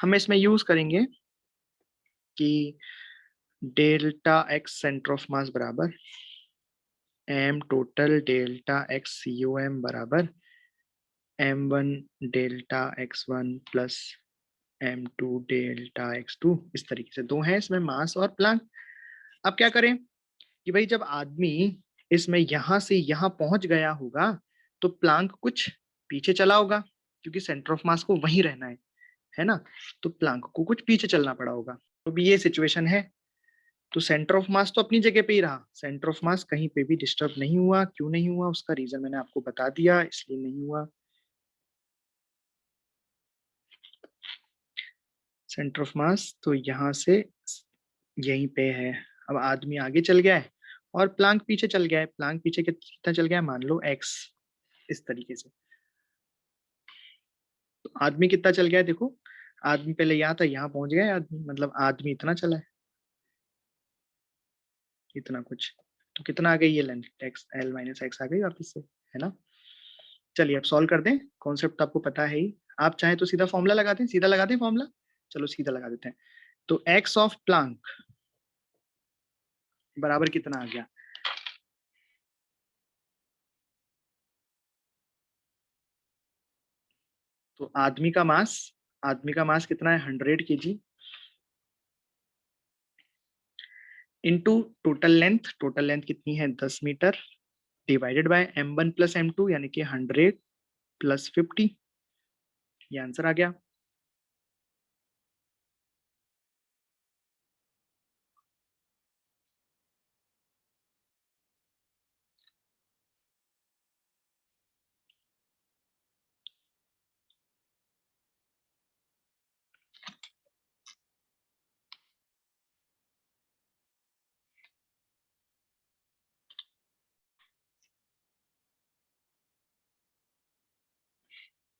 हम इसमें यूज करेंगे कि delta x centre of mass बराबर M total delta x C O M बराबर m1 delta x1 plus m2 delta x2। इस तरीके से दो हैं इसमें, मास और प्लांक। अब क्या करें कि भाई जब आदमी इसमें यहां से यहां पहुंच गया होगा तो प्लांक कुछ पीछे चला होगा, क्योंकि सेंटर ऑफ मास को वहीं रहना है ना। तो प्लांक को कुछ पीछे चलना पड़ा होगा। तो भी ये सिचुएशन है। तो सेंटर ऑफ मास तो अपनी जगह पे ही रहा, सेंटर ऑफ मास कहीं पे भी डिस्टर्ब नहीं हुआ। क्यों नहीं हुआ उसका रीजन मैंने आपको बता दिया, इसलिए नहीं हुआ। सेंटर ऑफ मास तो यहाँ से यहीं पे है। अब आदमी आगे चल गया है और प्लांक पीछे चल गया है। प्लांक पीछे कितना चल गया है? मान लो x, इस तरीके से। तो आदमी कितना चल गया है? देखो, आदमी पहले यहाँ था, यहाँ पहुंच गया है आदमी, मतलब आदमी इतना चला है, इतना कुछ। तो कितना आ गई ये length? X L minus X आ गई वापस से, है ना। चलिए अब सॉल्व कर दें, कॉन्सेप्ट आपको पता है ही। आप चाहे तो सीधा फॉर्मूला लगा दें, सीधा लगा दें फॉर्मूला। चलो सीधा लगा देते हैं। तो एक्स ऑफ प्लांक बराबर कितना आ गया? तो आदमी का मास कितना है? 100 kg इंटू टोटल लेंथ कितनी है? 10 metre, divided by m1 plus m2 यानी कि 100 प्लस 50। ये आंसर आ गया।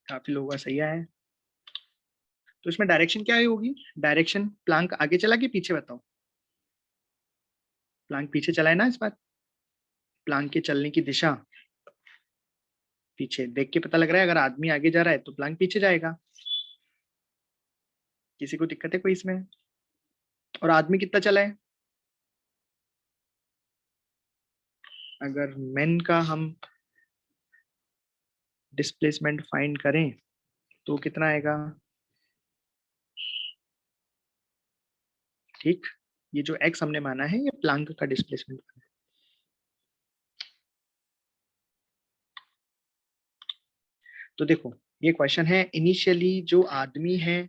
काफी लोगों का सही आया है। तो इसमें डायरेक्शन क्या होगी? डायरेक्शन प्लांक आगे चला कि पीछे, बताओ। प्लांक पीछे चला है ना इस बार। प्लांक के चलने की दिशा पीछे, देख के पता लग रहा है। अगर आदमी आगे जा रहा है तो प्लांक पीछे जाएगा। किसी को दिक्कत है कोई इसमें? और आदमी कितना चला है? अगर मेन का हम डिस्प्लेसमेंट फाइंड करें तो कितना आएगा? ठीक, ये जो एक्स हमने माना है ये प्लांक का डिस्प्लेसमेंट। तो देखो ये क्वेश्चन है, इनिशियली जो आदमी है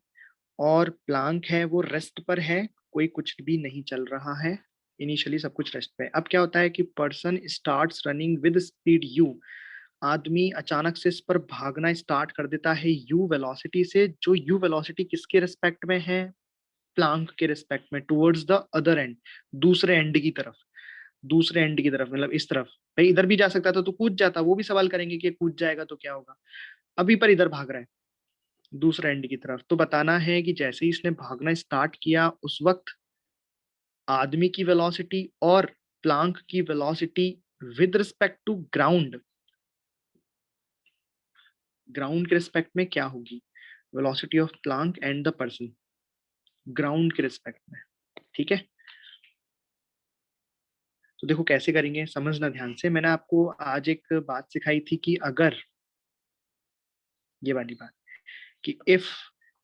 और प्लांक है वो रेस्ट पर है, कोई कुछ भी नहीं चल रहा है। इनिशियली सब कुछ रेस्ट पे है। अब क्या होता है कि person starts running with speed u। आदमी अचानक से इस पर भागना स्टार्ट कर देता है u वेलोसिटी से। जो u वेलोसिटी किसके रिस्पेक्ट में है? प्लांक के रिस्पेक्ट में, टुवर्ड्स द अदर एंड, दूसरे एंड की तरफ। दूसरे एंड की तरफ मतलब इस तरफ। भाई इधर भी जा सकता था तो कूद जाता, वो भी सवाल करेंगे कि कूद जाएगा तो क्या होगा। अभी पर इधर भाग रहा है दूसरे एंड की तरफ। तो बताना है कि जैसे ही इसने भागना स्टार्ट किया उस वक्त आदमी की वेलोसिटी और प्लांक की velocity with respect to ground, ground के रिस्पेक्ट में क्या होगी? Velocity of plank and the person ground के रिस्पेक्ट में। ठीक है, तो देखो कैसे करेंगे, समझना ध्यान से। मैंने आपको आज एक बात सिखाई थी कि अगर ये वाली बात कि if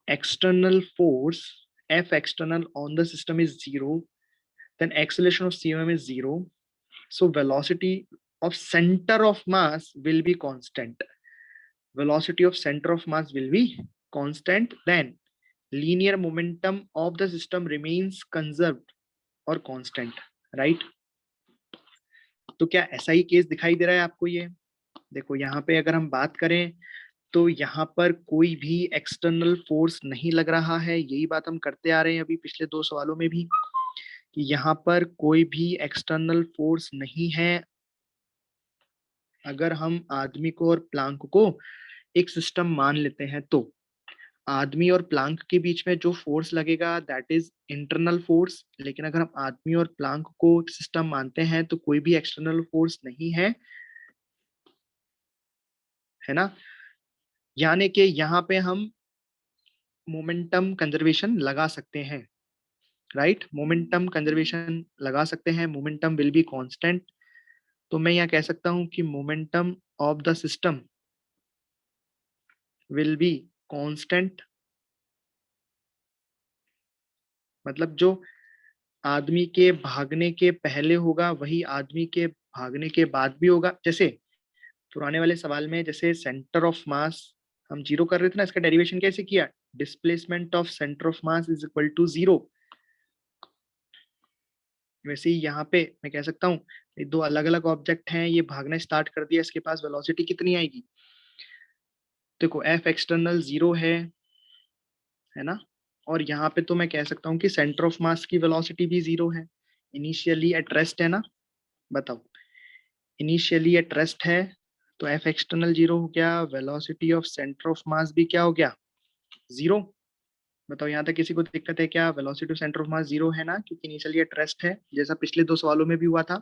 external force F external on the system is 0, then acceleration of COM is 0,
So velocity of center of mass will be constant. Velocity of center of mass will be constant. Then linear momentum of the system remains conserved or constant, right? तो क्या ऐसा ही case दिखाई दे रहा है आपको? ये देखो, यहाँ पे अगर हम बात करें तो यहाँ पर कोई भी एक्सटर्नल फोर्स नहीं लग रहा है। यही बात हम करते आ रहे हैं अभी पिछले 2 सवालों में भी, कि यहाँ पर कोई भी एक्सटर्नल फोर्स नहीं है। अगर हम आदमी को और प्लांक को एक सिस्टम मान लेते हैं तो आदमी और प्लांक के बीच में जो फोर्स लगेगा दैट इज इंटरनल फोर्स। लेकिन अगर हम आदमी और प्लांक को सिस्टम मानते हैं तो कोई भी एक्सटर्नल फोर्स नहीं है, है ना? यानी कि यहाँ पे हम मोमेंटम कंजर्वेशन लगा सकते हैं, राइट? मोमेंटम कंजर्वेशन लगा सकते हैं। Momentum will be constant. तो मैं यहाँ कह सकता हूं कि momentum of the system will be constant. मतलब जो आदमी के भागने के पहले होगा वही आदमी के भागने के बाद भी होगा। जैसे पुराने वाले सवाल में जैसे सेंटर ऑफ मास हम जीरो कर रहे थे ना, इसका डेरिवेशन कैसे किया? Displacement of centre of mass is equal to zero. वैसे ही यहाँ पे मैं कह सकता हूँ ये दो अलग अलग ऑब्जेक्ट हैं, ये भागना स्टार्ट कर दिया, इसके पास वेलोसिटी कितनी आएगी? देखो एफ एक्सटर्नल जीरो है ना? और यहाँ पे तो मैं कह सकता हूँ कि सेंटर ऑफ मास की वेलोसिटी भी जीरो है, इनिशियली एट रेस्ट है ना? बताओ, इनिशियली एट रेस्ट है तो एफ एक्सटर्नल जीरो हो गया, वेलोसिटी ऑफ सेंटर ऑफ मास भी क्या हो गया? जीरो। बताओ यहाँ तक किसी को दिक्कत है क्या? Velocity of centre of mass zero है ना, क्योंकि इनिशियली एट रेस्ट है, जैसा पिछले 2 सवालों में भी हुआ था।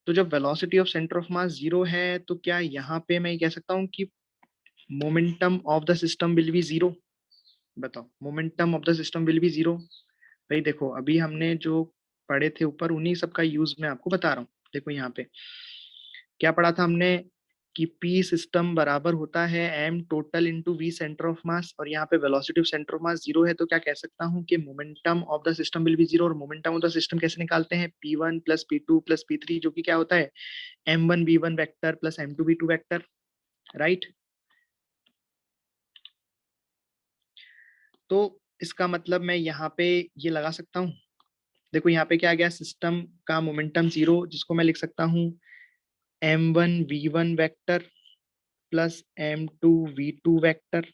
तो जब velocity of centre of mass zero है तो क्या यहाँ पे मैं कह सकता हूँ कि momentum of the system will be zero? बताओ, momentum of the system will be zero. भाई देखो, अभी हमने जो पढ़े थे ऊपर उन्हीं सब का यूज मैं आपको बता रहा हूँ। देखो यहाँ पे क्या पढ़ा था हमने कि पी सिस्टम बराबर होता है M total into V centre of mass, और यहाँ पे velocity of centre of mass zero है तो क्या कह सकता हूँ कि momentum of the system will be zero. और मोमेंटम ऑफ द सिस्टम कैसे निकालते हैं? P1 plus P2 plus P3, जो कि क्या होता है? M1 V1 vector plus M2 V2 vector, right? तो इसका मतलब मैं यहाँ पे ये लगा सकता हूँ। देखो यहाँ पे क्या आ गया? सिस्टम का मोमेंटम जीरो, जिसको मैं लिख सकता हूँ M1 V1 vector plus M2 V2 vector.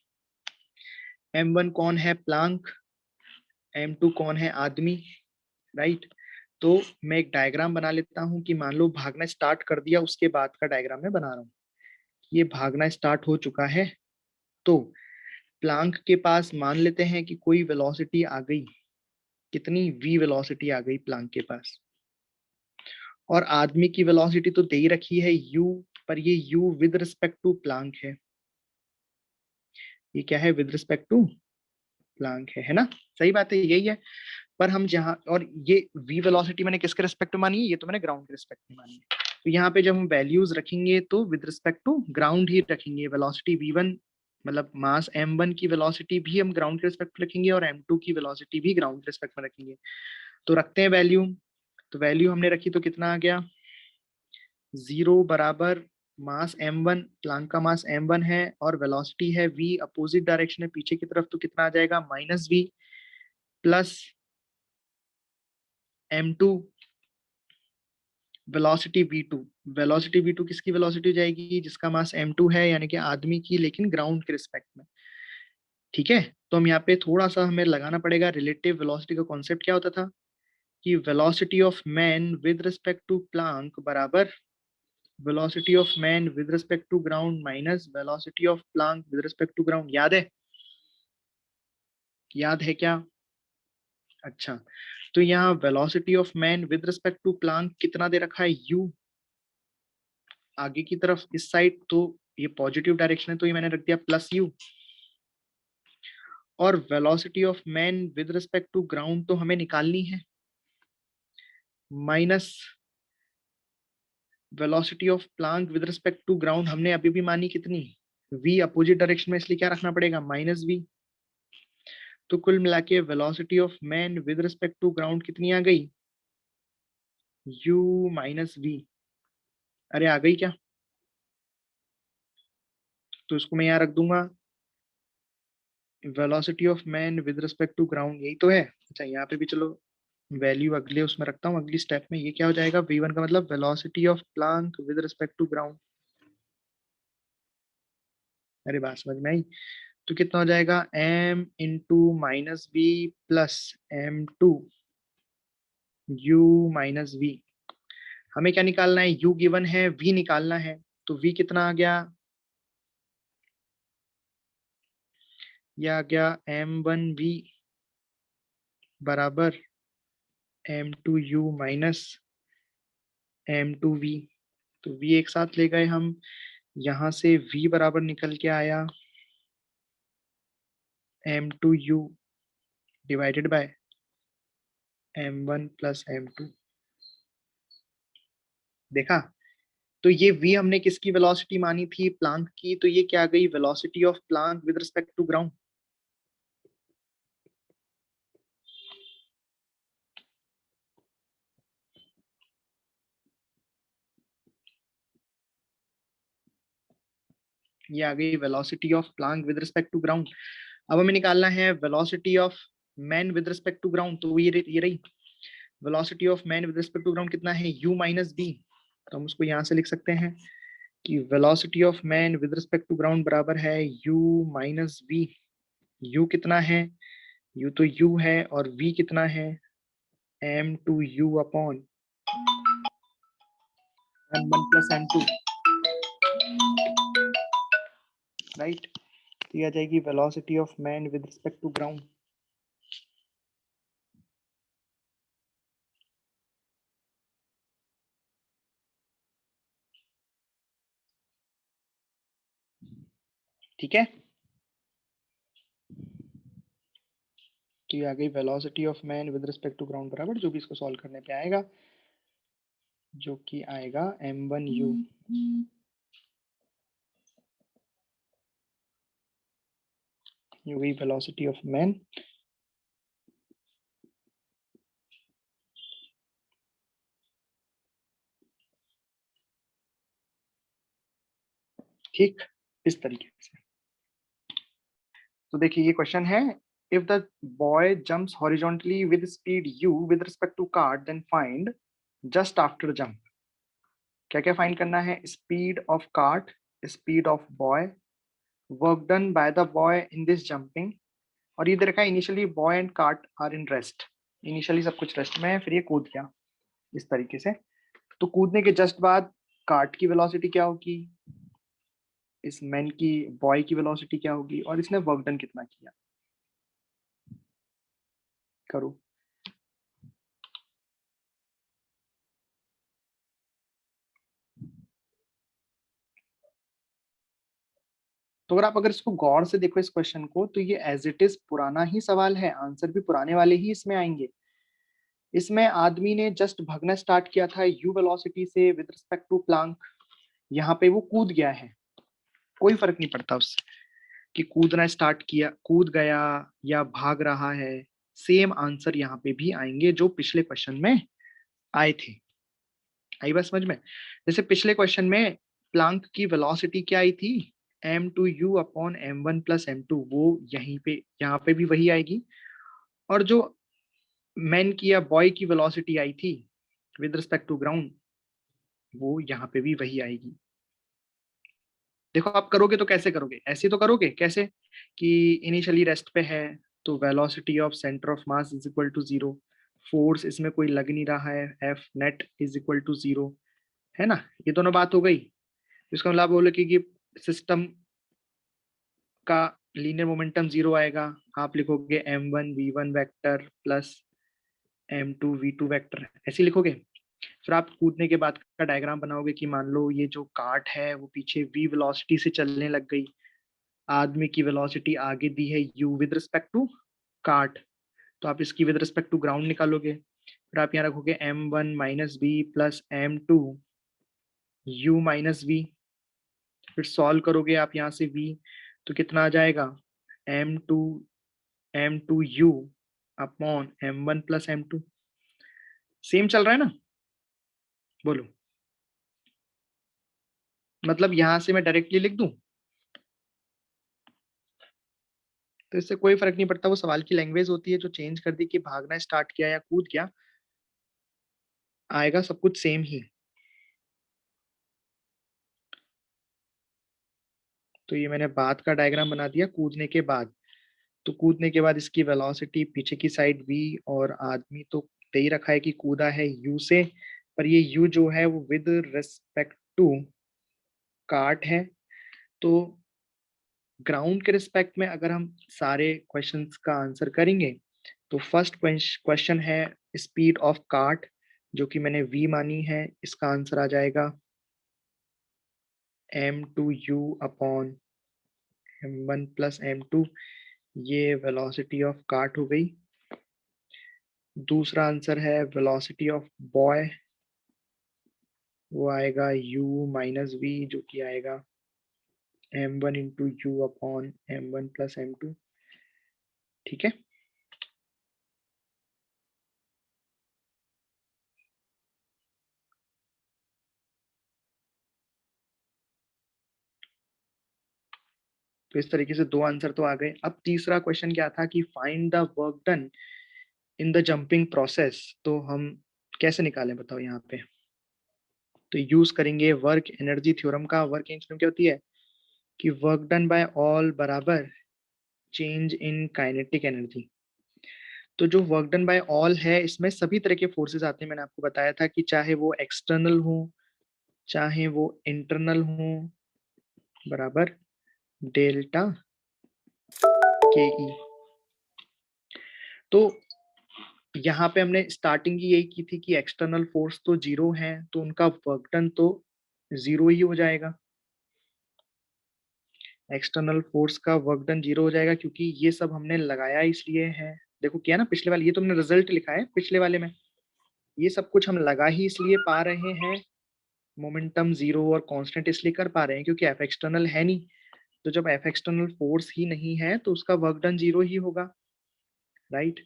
M1 कौन है? प्लांक। M2 कौन है? आदमी, राइट? तो मैं एक डायग्राम बना लेता हूँ कि मान लो भागना स्टार्ट कर दिया, उसके बाद का डायग्राम मैं बना रहा हूँ। ये भागना स्टार्ट हो चुका है तो प्लांक के पास मान लेते हैं कि कोई वेलोसिटी आ गई। कितनी? v वेलोसिटी आ गई प्लांक के पास। और आदमी की वेलोसिटी तो दे ही रखी है u, पर ये u with respect to plank है। ये क्या है? विद रिस्पेक्ट टू प्लांक है ना? सही बात है, यही है। पर हम जहाँ, और ये v वेलोसिटी मैंने किसके रिस्पेक्ट में मानी है? ये तो मैंने ग्राउंड के रिस्पेक्ट में मानी है। तो यहाँ पे जब हम वैल्यूज रखेंगे तो विद रिस्पेक्ट टू ग्राउंड ही रखेंगे। वेलोसिटी v1 मतलब मास m1 की वेलोसिटी भी हम ग्राउंड के रिस्पेक्ट में रखेंगे और m2 की वेलोसिटी भी ग्राउंड के रिस्पेक्ट में रखेंगे। तो रखते हैं वैल्यू। तो वैल्यू हमने रखी तो कितना आ गया? जीरो बराबर मास m1, प्लांक का मास m1 है और वेलोसिटी है v, अपोजिट डायरेक्शन है पीछे की तरफ, तो कितना आ जाएगा? Minus v plus m2 velocity v2। Velocity v2 किसकी वेलोसिटी हो जाएगी? जिसका मास m2 है, यानी कि आदमी की, लेकिन ग्राउंड के रिस्पेक्ट में। ठीक है, तो हम यहाँ पे थोड़ा सा हमें लगाना पड़ेगा। रिलेटिव वेलोसिटी का कॉन्सेप्ट क्या होता था कि velocity of man with respect to plank बराबर velocity of man with respect to ground minus velocity of plank with respect to ground. याद है? याद है क्या? अच्छा, तो यहाँ velocity of man with respect to plank कितना दे रखा है? u, आगे की तरफ इस साइड, तो ये पॉजिटिव डायरेक्शन है तो ये मैंने रख दिया प्लस u। और velocity of man with respect to ground तो हमें निकालनी है, minus velocity of plank with respect to ground हमने अभी भी मानी कितनी? v, अपोजिट डायरेक्शन में, इसलिए क्या रखना पड़ेगा? Minus v। तो कुल मिला के velocity of man with respect to ground कितनी आ गई? u minus V. अरे आ गई क्या? तो इसको मैं यहाँ रख दूंगा, velocity of man with respect to ground, यही तो है। अच्छा यहाँ पे भी चलो वैल्यू अगले उसमें रखता हूँ, अगली स्टेप में। ये क्या हो जाएगा? v1 का मतलब velocity of plank with respect to ground. अरे बात समझ में आई? तो कितना हो जाएगा? m into minus V plus m2 u minus V. हमें क्या निकालना है? u गिवन है, v निकालना है। तो v कितना आ गया? यह आ गया m1v बराबर m2u माइनस m2v। तो v एक साथ ले गए हम, यहां से v बराबर निकल के आया m2u divided by m1 plus m2। देखा? तो ये v हमने किसकी वेलोसिटी मानी थी? प्लांक की। तो ये क्या गई? Velocity of plank with respect to ground. ये आ गई velocity of plank with respect to ground. अब हमें निकालना है velocity of man with respect to ground. तो ये रही velocity of man with respect to ground. कितना है? u minus V. तो हम उसको यहां से लिख सकते हैं कि velocity of man with respect to ground बराबर है u माइनस वी। u कितना है? u तो u है, और v कितना है? m2u upon m1 plus m2, right? ये आ जाएगी velocity of man with respect to ground. ठीक है? तो ये आ गई velocity of man with respect to ground बराबर, जो भी इसको सॉल्व करने पे आएगा, जो कि आएगा m1u। ये हुई वेलोसिटी ऑफ मैन। ठीक, इस तरीके से। तो देखिए ये क्वेश्चन है, if the boy jumps horizontally with speed u with respect to cart, then find just after jump. क्या क्या फाइंड करना है? Speed of cart, speed of boy, work done by the boy in this jumping. और ये दे रखा है initially boy and cart are in rest. Initially सब कुछ रेस्ट में है, फिर ये कूद गया इस तरीके से। तो कूदने के जस्ट बाद कार्ट की वेलोसिटी क्या होगी, इस मैन की बॉय की वेलोसिटी क्या होगी, और इसने वर्क डन कितना किया। करो। तो अगर इसको गौर से देखो इस क्वेश्चन को, तो ये एज इट इज पुराना ही सवाल है, आंसर भी पुराने वाले ही इसमें आएंगे। इसमें आदमी ने जस्ट भागना स्टार्ट किया था यू वेलोसिटी से विद रिस्पेक्ट टू प्लांक। यहाँ पे वो कूद गया है, कोई फर्क नहीं पड़ता उससे कि कूदना स्टार्ट किया, कूद गया या भाग रहा है। सेम आंसर यहाँ पे भी आएंगे जो पिछले क्वेश्चन में आए थे। आई बात समझ में? जैसे पिछले क्वेश्चन में प्लांक की वेलोसिटी क्या आई थी? m2u upon m1 plus m2। वो यहीं पे, यहाँ पे भी वही आएगी। और जो मैन की या बॉय की वेलोसिटी आई थी विद रिस्पेक्ट टू ग्राउंड, वो यहाँ पे भी वही आएगी। देखो आप करोगे तो कैसे करोगे? ऐसे तो करोगे कैसे कि इनिशियली रेस्ट पे है, तो velocity of centre of mass is equal to 0, force इसमें कोई लग नहीं रहा है, F net is equal to 0, है ना? ये दोनों बात हो गई। इसका मतलब बोले कि सिस्टम का लीनियर मोमेंटम 0 आएगा। आप लिखोगे m1v1 vector plus m2v2 vector, ऐसे लिखोगे। फिर आप कूदने के बाद का डायग्राम बनाओगे कि मान लो ये जो कार्ट है वो पीछे v वेलोसिटी से चलने लग गई, आदमी की वेलोसिटी आगे दी है u with respect to cart, तो आप इसकी विद रिस्पेक्ट टू ग्राउंड निकालोगे। फिर आप यहाँ रखोगे m1 minus V plus m2 u minus V. फिर सॉल्व करोगे आप यहाँ से v, तो कितना आ जाएगा? m2u upon m1 plus m2। Same चल रहा है ना? बोलो, मतलब यहां से मैं डायरेक्टली लिख दूं तो इससे कोई फर्क नहीं पड़ता, वो सवाल की लैंग्वेज होती है जो चेंज कर दी कि भागना स्टार्ट किया या कूद गया, आएगा सब कुछ सेम ही। तो ये मैंने बाद का डायग्राम बना दिया कूदने के बाद। तो कूदने के बाद इसकी वेलोसिटी पीछे की साइड v, और आदमी तो दे ही रखा है कि कूदा है u से, पर ये u जो है वो विद रिस्पेक्ट टू कार्ट है। तो ग्राउंड के रिस्पेक्ट में अगर हम सारे क्वेश्चंस का आंसर करेंगे तो फर्स्ट क्वेश्चन है स्पीड ऑफ कार्ट, जो कि मैंने v मानी है, इसका आंसर आ जाएगा m2u upon m1 plus m2, ये वेलोसिटी ऑफ कार्ट हो गई। दूसरा आंसर है वेलोसिटी ऑफ बॉय, वो आएगा u माइनस वी, जो कि आएगा m1 into you upon m1 plus m2। ठीक है, तो इस तरीके से दो आंसर तो आ गए। अब तीसरा क्वेश्चन क्या था कि find the work done in the jumping process, तो हम कैसे निकालें बताओ यहाँ पे। तो यूज करेंगे वर्क एनर्जी थ्योरम का। वर्क एनर्जी थ्योरम क्या होती है कि वर्क डन बाय ऑल बराबर चेंज इन काइनेटिक एनर्जी। तो जो वर्क डन बाय ऑल है इसमें सभी तरह के फोर्सेस आते हैं, मैंने आपको बताया था कि चाहे वो एक्सटर्नल हो चाहे वो इंटरनल हो, बराबर डेल्टा के ई। तो यहाँ पे हमने स्टार्टिंग ही यही की थी कि एक्सटर्नल फोर्स तो जीरो है, तो उनका वर्क डन तो जीरो ही हो जाएगा। एक्सटर्नल फोर्स का वर्क डन जीरो हो जाएगा क्योंकि ये सब हमने लगाया इसलिए है। देखो क्या ना, पिछले वाले ये तुमने रिजल्ट लिखा है पिछले वाले में, ये सब कुछ हम लगा ही इसलिए पा रहे हैं, मोमेंटम जीरो और कांस्टेंट इसलिए कर पा रहे हैं क्योंकि एफ एक्सटर्नल है नहीं। तो जब एफ एक्सटर्नल फोर्स ही नहीं है तो उसका वर्क डन जीरो ही होगा, राइट।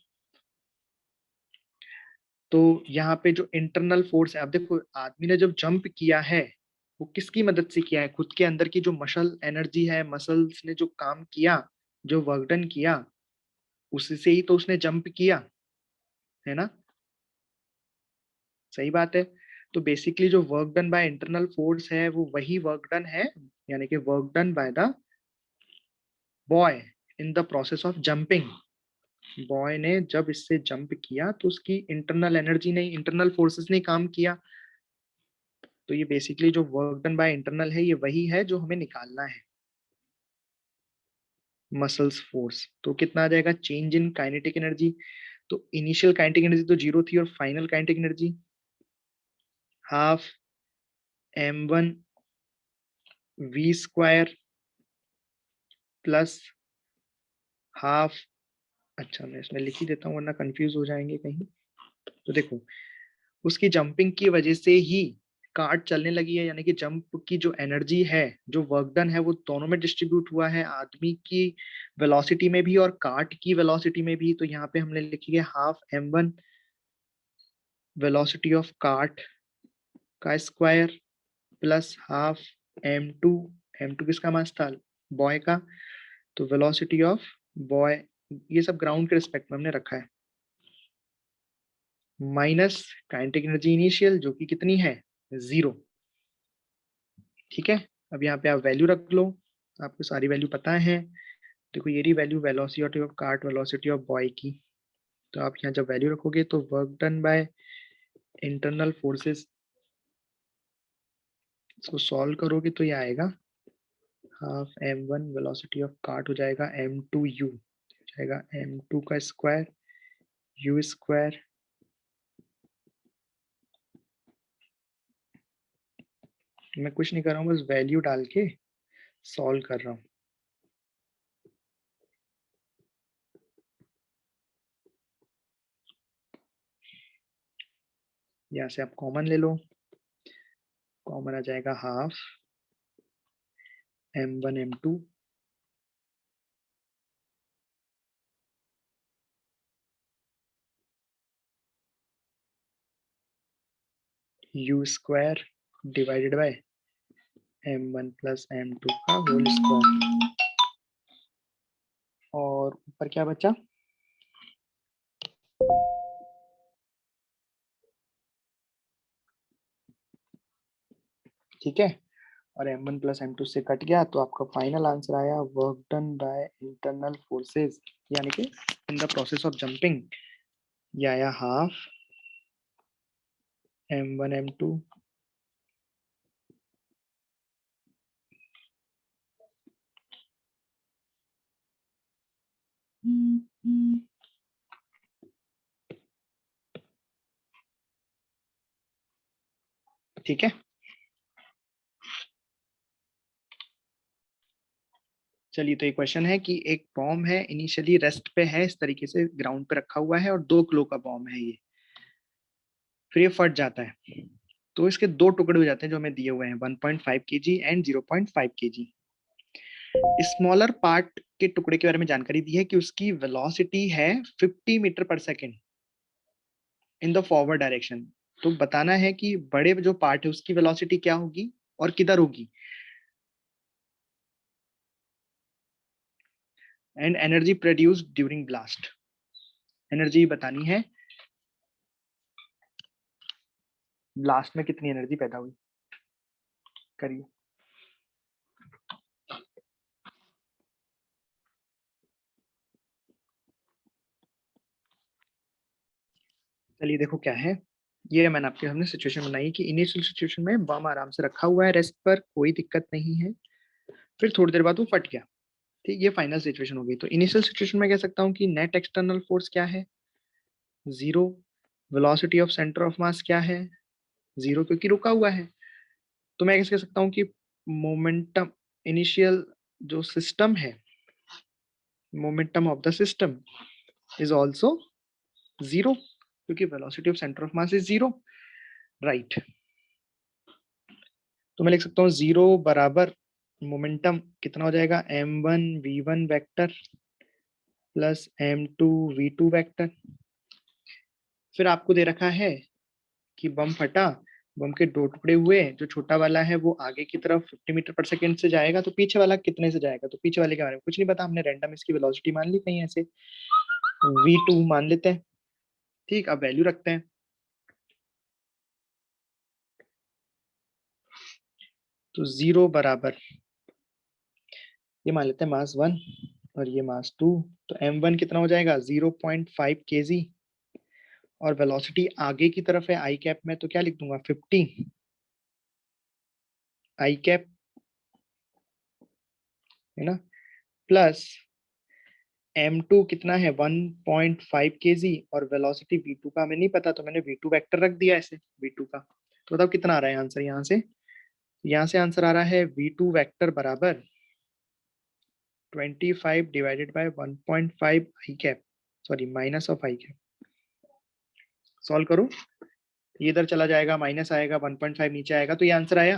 तो यहाँ पे जो इंटरनल फोर्स है, अब देखो आदमी ने जब जंप किया है वो किसकी मदद से किया है, खुद के अंदर की जो मसल एनर्जी है, मसल्स ने जो काम किया, जो वर्क डन किया, उसी से ही तो उसने जंप किया, है ना। सही बात है। तो बेसिकली जो work done by internal force है वो वही वर्क डन है, यानी कि work done by the boy in the process of jumping. Boy ने जब इससे जंप किया तो उसकी इंटरनल एनर्जी ने, इंटरनल फोर्सेस ने काम किया। तो ये बेसिकली जो वर्क डन बाय इंटरनल है ये वही है जो हमें निकालना है, मसल्स फोर्स। तो कितना आ जाएगा चेंज इन काइनेटिक एनर्जी। तो इनिशियल काइनेटिक एनर्जी तो जीरो थी और final kinetic energy half m1 v square plus half, अच्छा मैं इसमें लिख ही देता हूँ वरना कंफ्यूज हो जाएंगे कहीं। तो देखो उसकी जंपिंग की वजह से ही कार्ट चलने लगी है, यानी कि जंप की जो एनर्जी है, जो वर्क डन है, वो दोनों में डिस्ट्रीब्यूट हुआ है, आदमी की वेलोसिटी में भी और कार्ट की वेलोसिटी में भी। तो यहाँ पे हमने लिखी है half m1 velocity of cart का square plus half m2, m2 किसका मास था, बॉय का, तो वेलोसिटी ऑफ बॉय, ये सब ग्राउंड के रिस्पेक्ट में हमने रखा है, माइनस काइनेटिक एनर्जी इनिशियल जो कि कितनी है जीरो। ठीक है, अब यहाँ पे आप वैल्यू रख लो, आपको सारी वैल्यू पता है। देखो ये रही value velocity of cart, velocity of boy की। तो आप यहाँ जब वैल्यू रखोगे तो work done by internal forces, इसको सॉल्व करोगे तो ये आएगा half m1 velocity of cart हो जाएगा m2u, हो जाएगा m2 का स्क्वायर u स्क्वायर, मैं कुछ नहीं कर रहा हूँ बस वैल्यू डाल के सॉल्व कर रहा हूँ। यहाँ से आप कॉमन ले लो, कॉमन आ जाएगा half m1 m2, u square divided by m1 plus m2 का होल स्क्वायर, और ऊपर क्या बचा, ठीक है, और m1 प्लस m2 से कट गया, तो आपका फाइनल आंसर आया work done by internal forces, यानी कि in the process of jumping, ये आया हाफ m1 m2 ठीक है। चलिए, तो एक क्वेश्चन है कि एक बॉम्ब है, इनिशियली रेस्ट पे है, इस तरीके से ग्राउंड पे रखा हुआ है, और 2 किलो का बॉम्ब है ये, फिर ये फट जाता है, तो इसके 2 टुकड़े हो जाते हैं जो हमें दिए हुए हैं, 1.5 kg and 0.5 kg। Smaller part के टुकड़े के बारे में जानकारी दी है कि उसकी वेलोसिटी है 50 मीटर पर second in the forward direction. तो बताना है कि बड़े जो पार्ट है उसकी वेलोसिटी क्या होगी और किधर होगी, and energy produced during blast, energy बतानी है, ब्लास्ट में कितनी एनर्जी पैदा हुई, करिए। चलिए देखो क्या है, ये मैंने आपके सामने सिचुएशन बनाई कि इनिशियल सिचुएशन में बम आराम से रखा हुआ है रेस्ट पर, कोई दिक्कत नहीं है, फिर थोड़ी देर बाद वो फट गया, ठीक, ये फाइनल सिचुएशन हो गई। तो इनिशियल सिचुएशन में कह सकता हूँ कि नेट एक्सटर्नल फोर्स क्या है, 0, velocity of centre of mass क्या है, 0, क्योंकि रुका हुआ है। तो मैं कह सकता हूँ कि मोमेंटम, इनिशियल जो सिस्टम है, momentum of the system is also 0, क्योंकि velocity of centre of mass is 0, right. तो मैं लिख सकता हूँ 0 बराबर मोमेंटम कितना हो जाएगा, m1 v1 vector plus m2 v2 vector. फिर आपको दे रखा है कि बम फटा, बम के 2 टुकड़े हुए, जो छोटा वाला है वो आगे की तरफ 50 मीटर पर सेकेंड से जाएगा, तो पीछे वाला कितने से जाएगा, तो पीछे वाले के बारे में कुछ नहीं पता, हमने रैंडम इसकी वेलोसिटी मान ली कहीं ऐसे, v2 मान लेते हैं, ठीक। अब वैल्यू रखते हैं, तो 0 बराबर, ये मान लेते हैं मास 1 और ये मास 2, तो m1 कितना हो जाएगा 0.5 kg, और वेलोसिटी आगे की तरफ है आई कैप में, तो क्या लिख दूंगा 50 आई कैप, है ना, प्लस m2 कितना है 1.5 kg, और वेलोसिटी v2 का हमें नहीं पता, तो मैंने v2 वेक्टर रख दिया ऐसे, v2 का। तो बताओ कितना आ रहा है आंसर यहाँ से आंसर आ रहा है v2 वेक्टर बराबर 25 divided by 1.5 I cap, sorry minus of I cap. Solve करो, ये इधर चला जाएगा, माइनस आएगा, 1.5 नीचे आएगा, तो ये आंसर आया।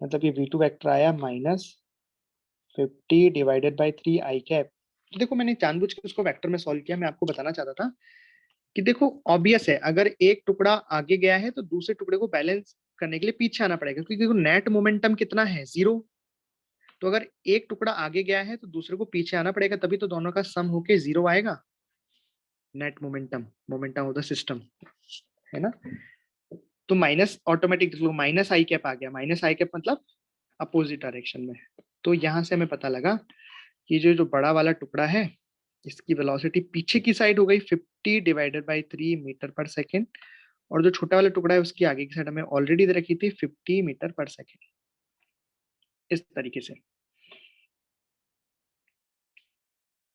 मतलब ये v2 वेक्टर आया -50 डिवाइडेड बाय 3 आई कैप। तो देखो मैंने जानबूझ के उसको वेक्टर में सॉल्व किया, मैं आपको बताना चाहता था कि देखो ऑब्वियस है, अगर एक टुकड़ा आगे गया है तो दूसरे टुकड़े को बैलेंस करने के लिए पीछे आना पड़ेगा, क्योंकि देखो नेट मोमेंटम कितना है 0, तो अगर एक टुकड़ा आगे गया है तो दूसरे को पीछे आना पड़ेगा, तभी तो दोनों का सम होके 0 आएगा, net momentum, momentum of the system, है ना। तो माइनस ऑटोमेटिक माइनस आई कैप आ गया, माइनस आई कैप मतलब अपोजिट डायरेक्शन में। तो यहां से हमें पता लगा कि जो जो बड़ा वाला टुकड़ा है इसकी वेलोसिटी पीछे की साइड हो गई 50 डिवाइडेड बाई 3 मीटर पर सेकेंड, और जो छोटा वाला टुकड़ा है उसकी आगे की साइड हमें ऑलरेडी दे रखी थी 50 मीटर पर सेकेंड, इस तरीके से।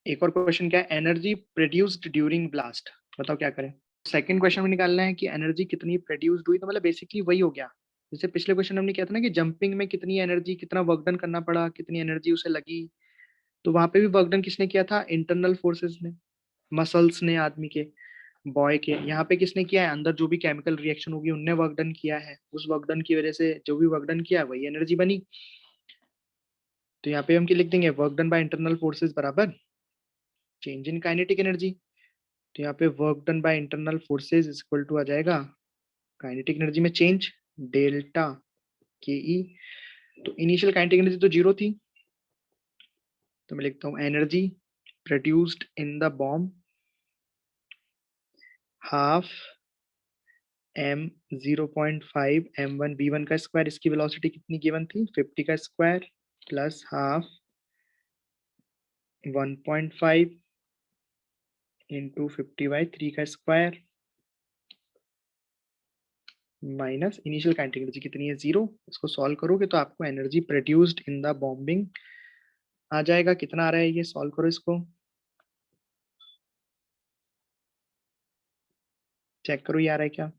एक और क्वेश्चन क्या है, एनर्जी प्रोड्यूस्ड ड्यूरिंग ब्लास्ट, बताओ क्या करें। सेकंड क्वेश्चन में निकालना है कि एनर्जी कितनी प्रोड्यूस्ड हुई, तो मतलब बेसिकली वही हो गया जैसे पिछले क्वेश्चन हमने किया था ना, कि जंपिंग में कितनी एनर्जी, कितना वर्क डन करना पड़ा, कितनी एनर्जी उसे लगी, तो वहां पे भी वर्क डन किसने किया था, इंटरनल फोर्सेस ने, मसल्स ने आदमी के, बॉय के। यहाँ पे किसने किया है, अंदर जो भी केमिकल रिएक्शन होगी उनने वर्क डन किया है, उस वर्क डन की वजह से जो भी वर्क डन किया वही एनर्जी बनी। तो यहाँ पे हम क्या लिख देंगे, work done by internal forces बराबर चेंज इन काइनेटिक एनर्जी। तो यहाँ पे work done by internal forces is equal to आ जाएगा काइनेटिक एनर्जी में चेंज डेल्टा के ई। तो इनिशियल काइनेटिक एनर्जी तो 0 थी, तो मैं लिखता हूँ energy produced in the bomb half m 0.5 m1 v1 का स्क्वायर, इसकी वेलोसिटी कितनी गिवन थी 50 का स्क्वायर प्लस हाफ 1.5 इंटू 50/3 का square minus initial kinetic energy कितनी है 0। इसको सॉल्व करोगे तो आपको energy produced in the bombing आ जाएगा। कितना आ रहा है ये, सॉल्व करो इसको, चेक करो ये आ रहा है क्या।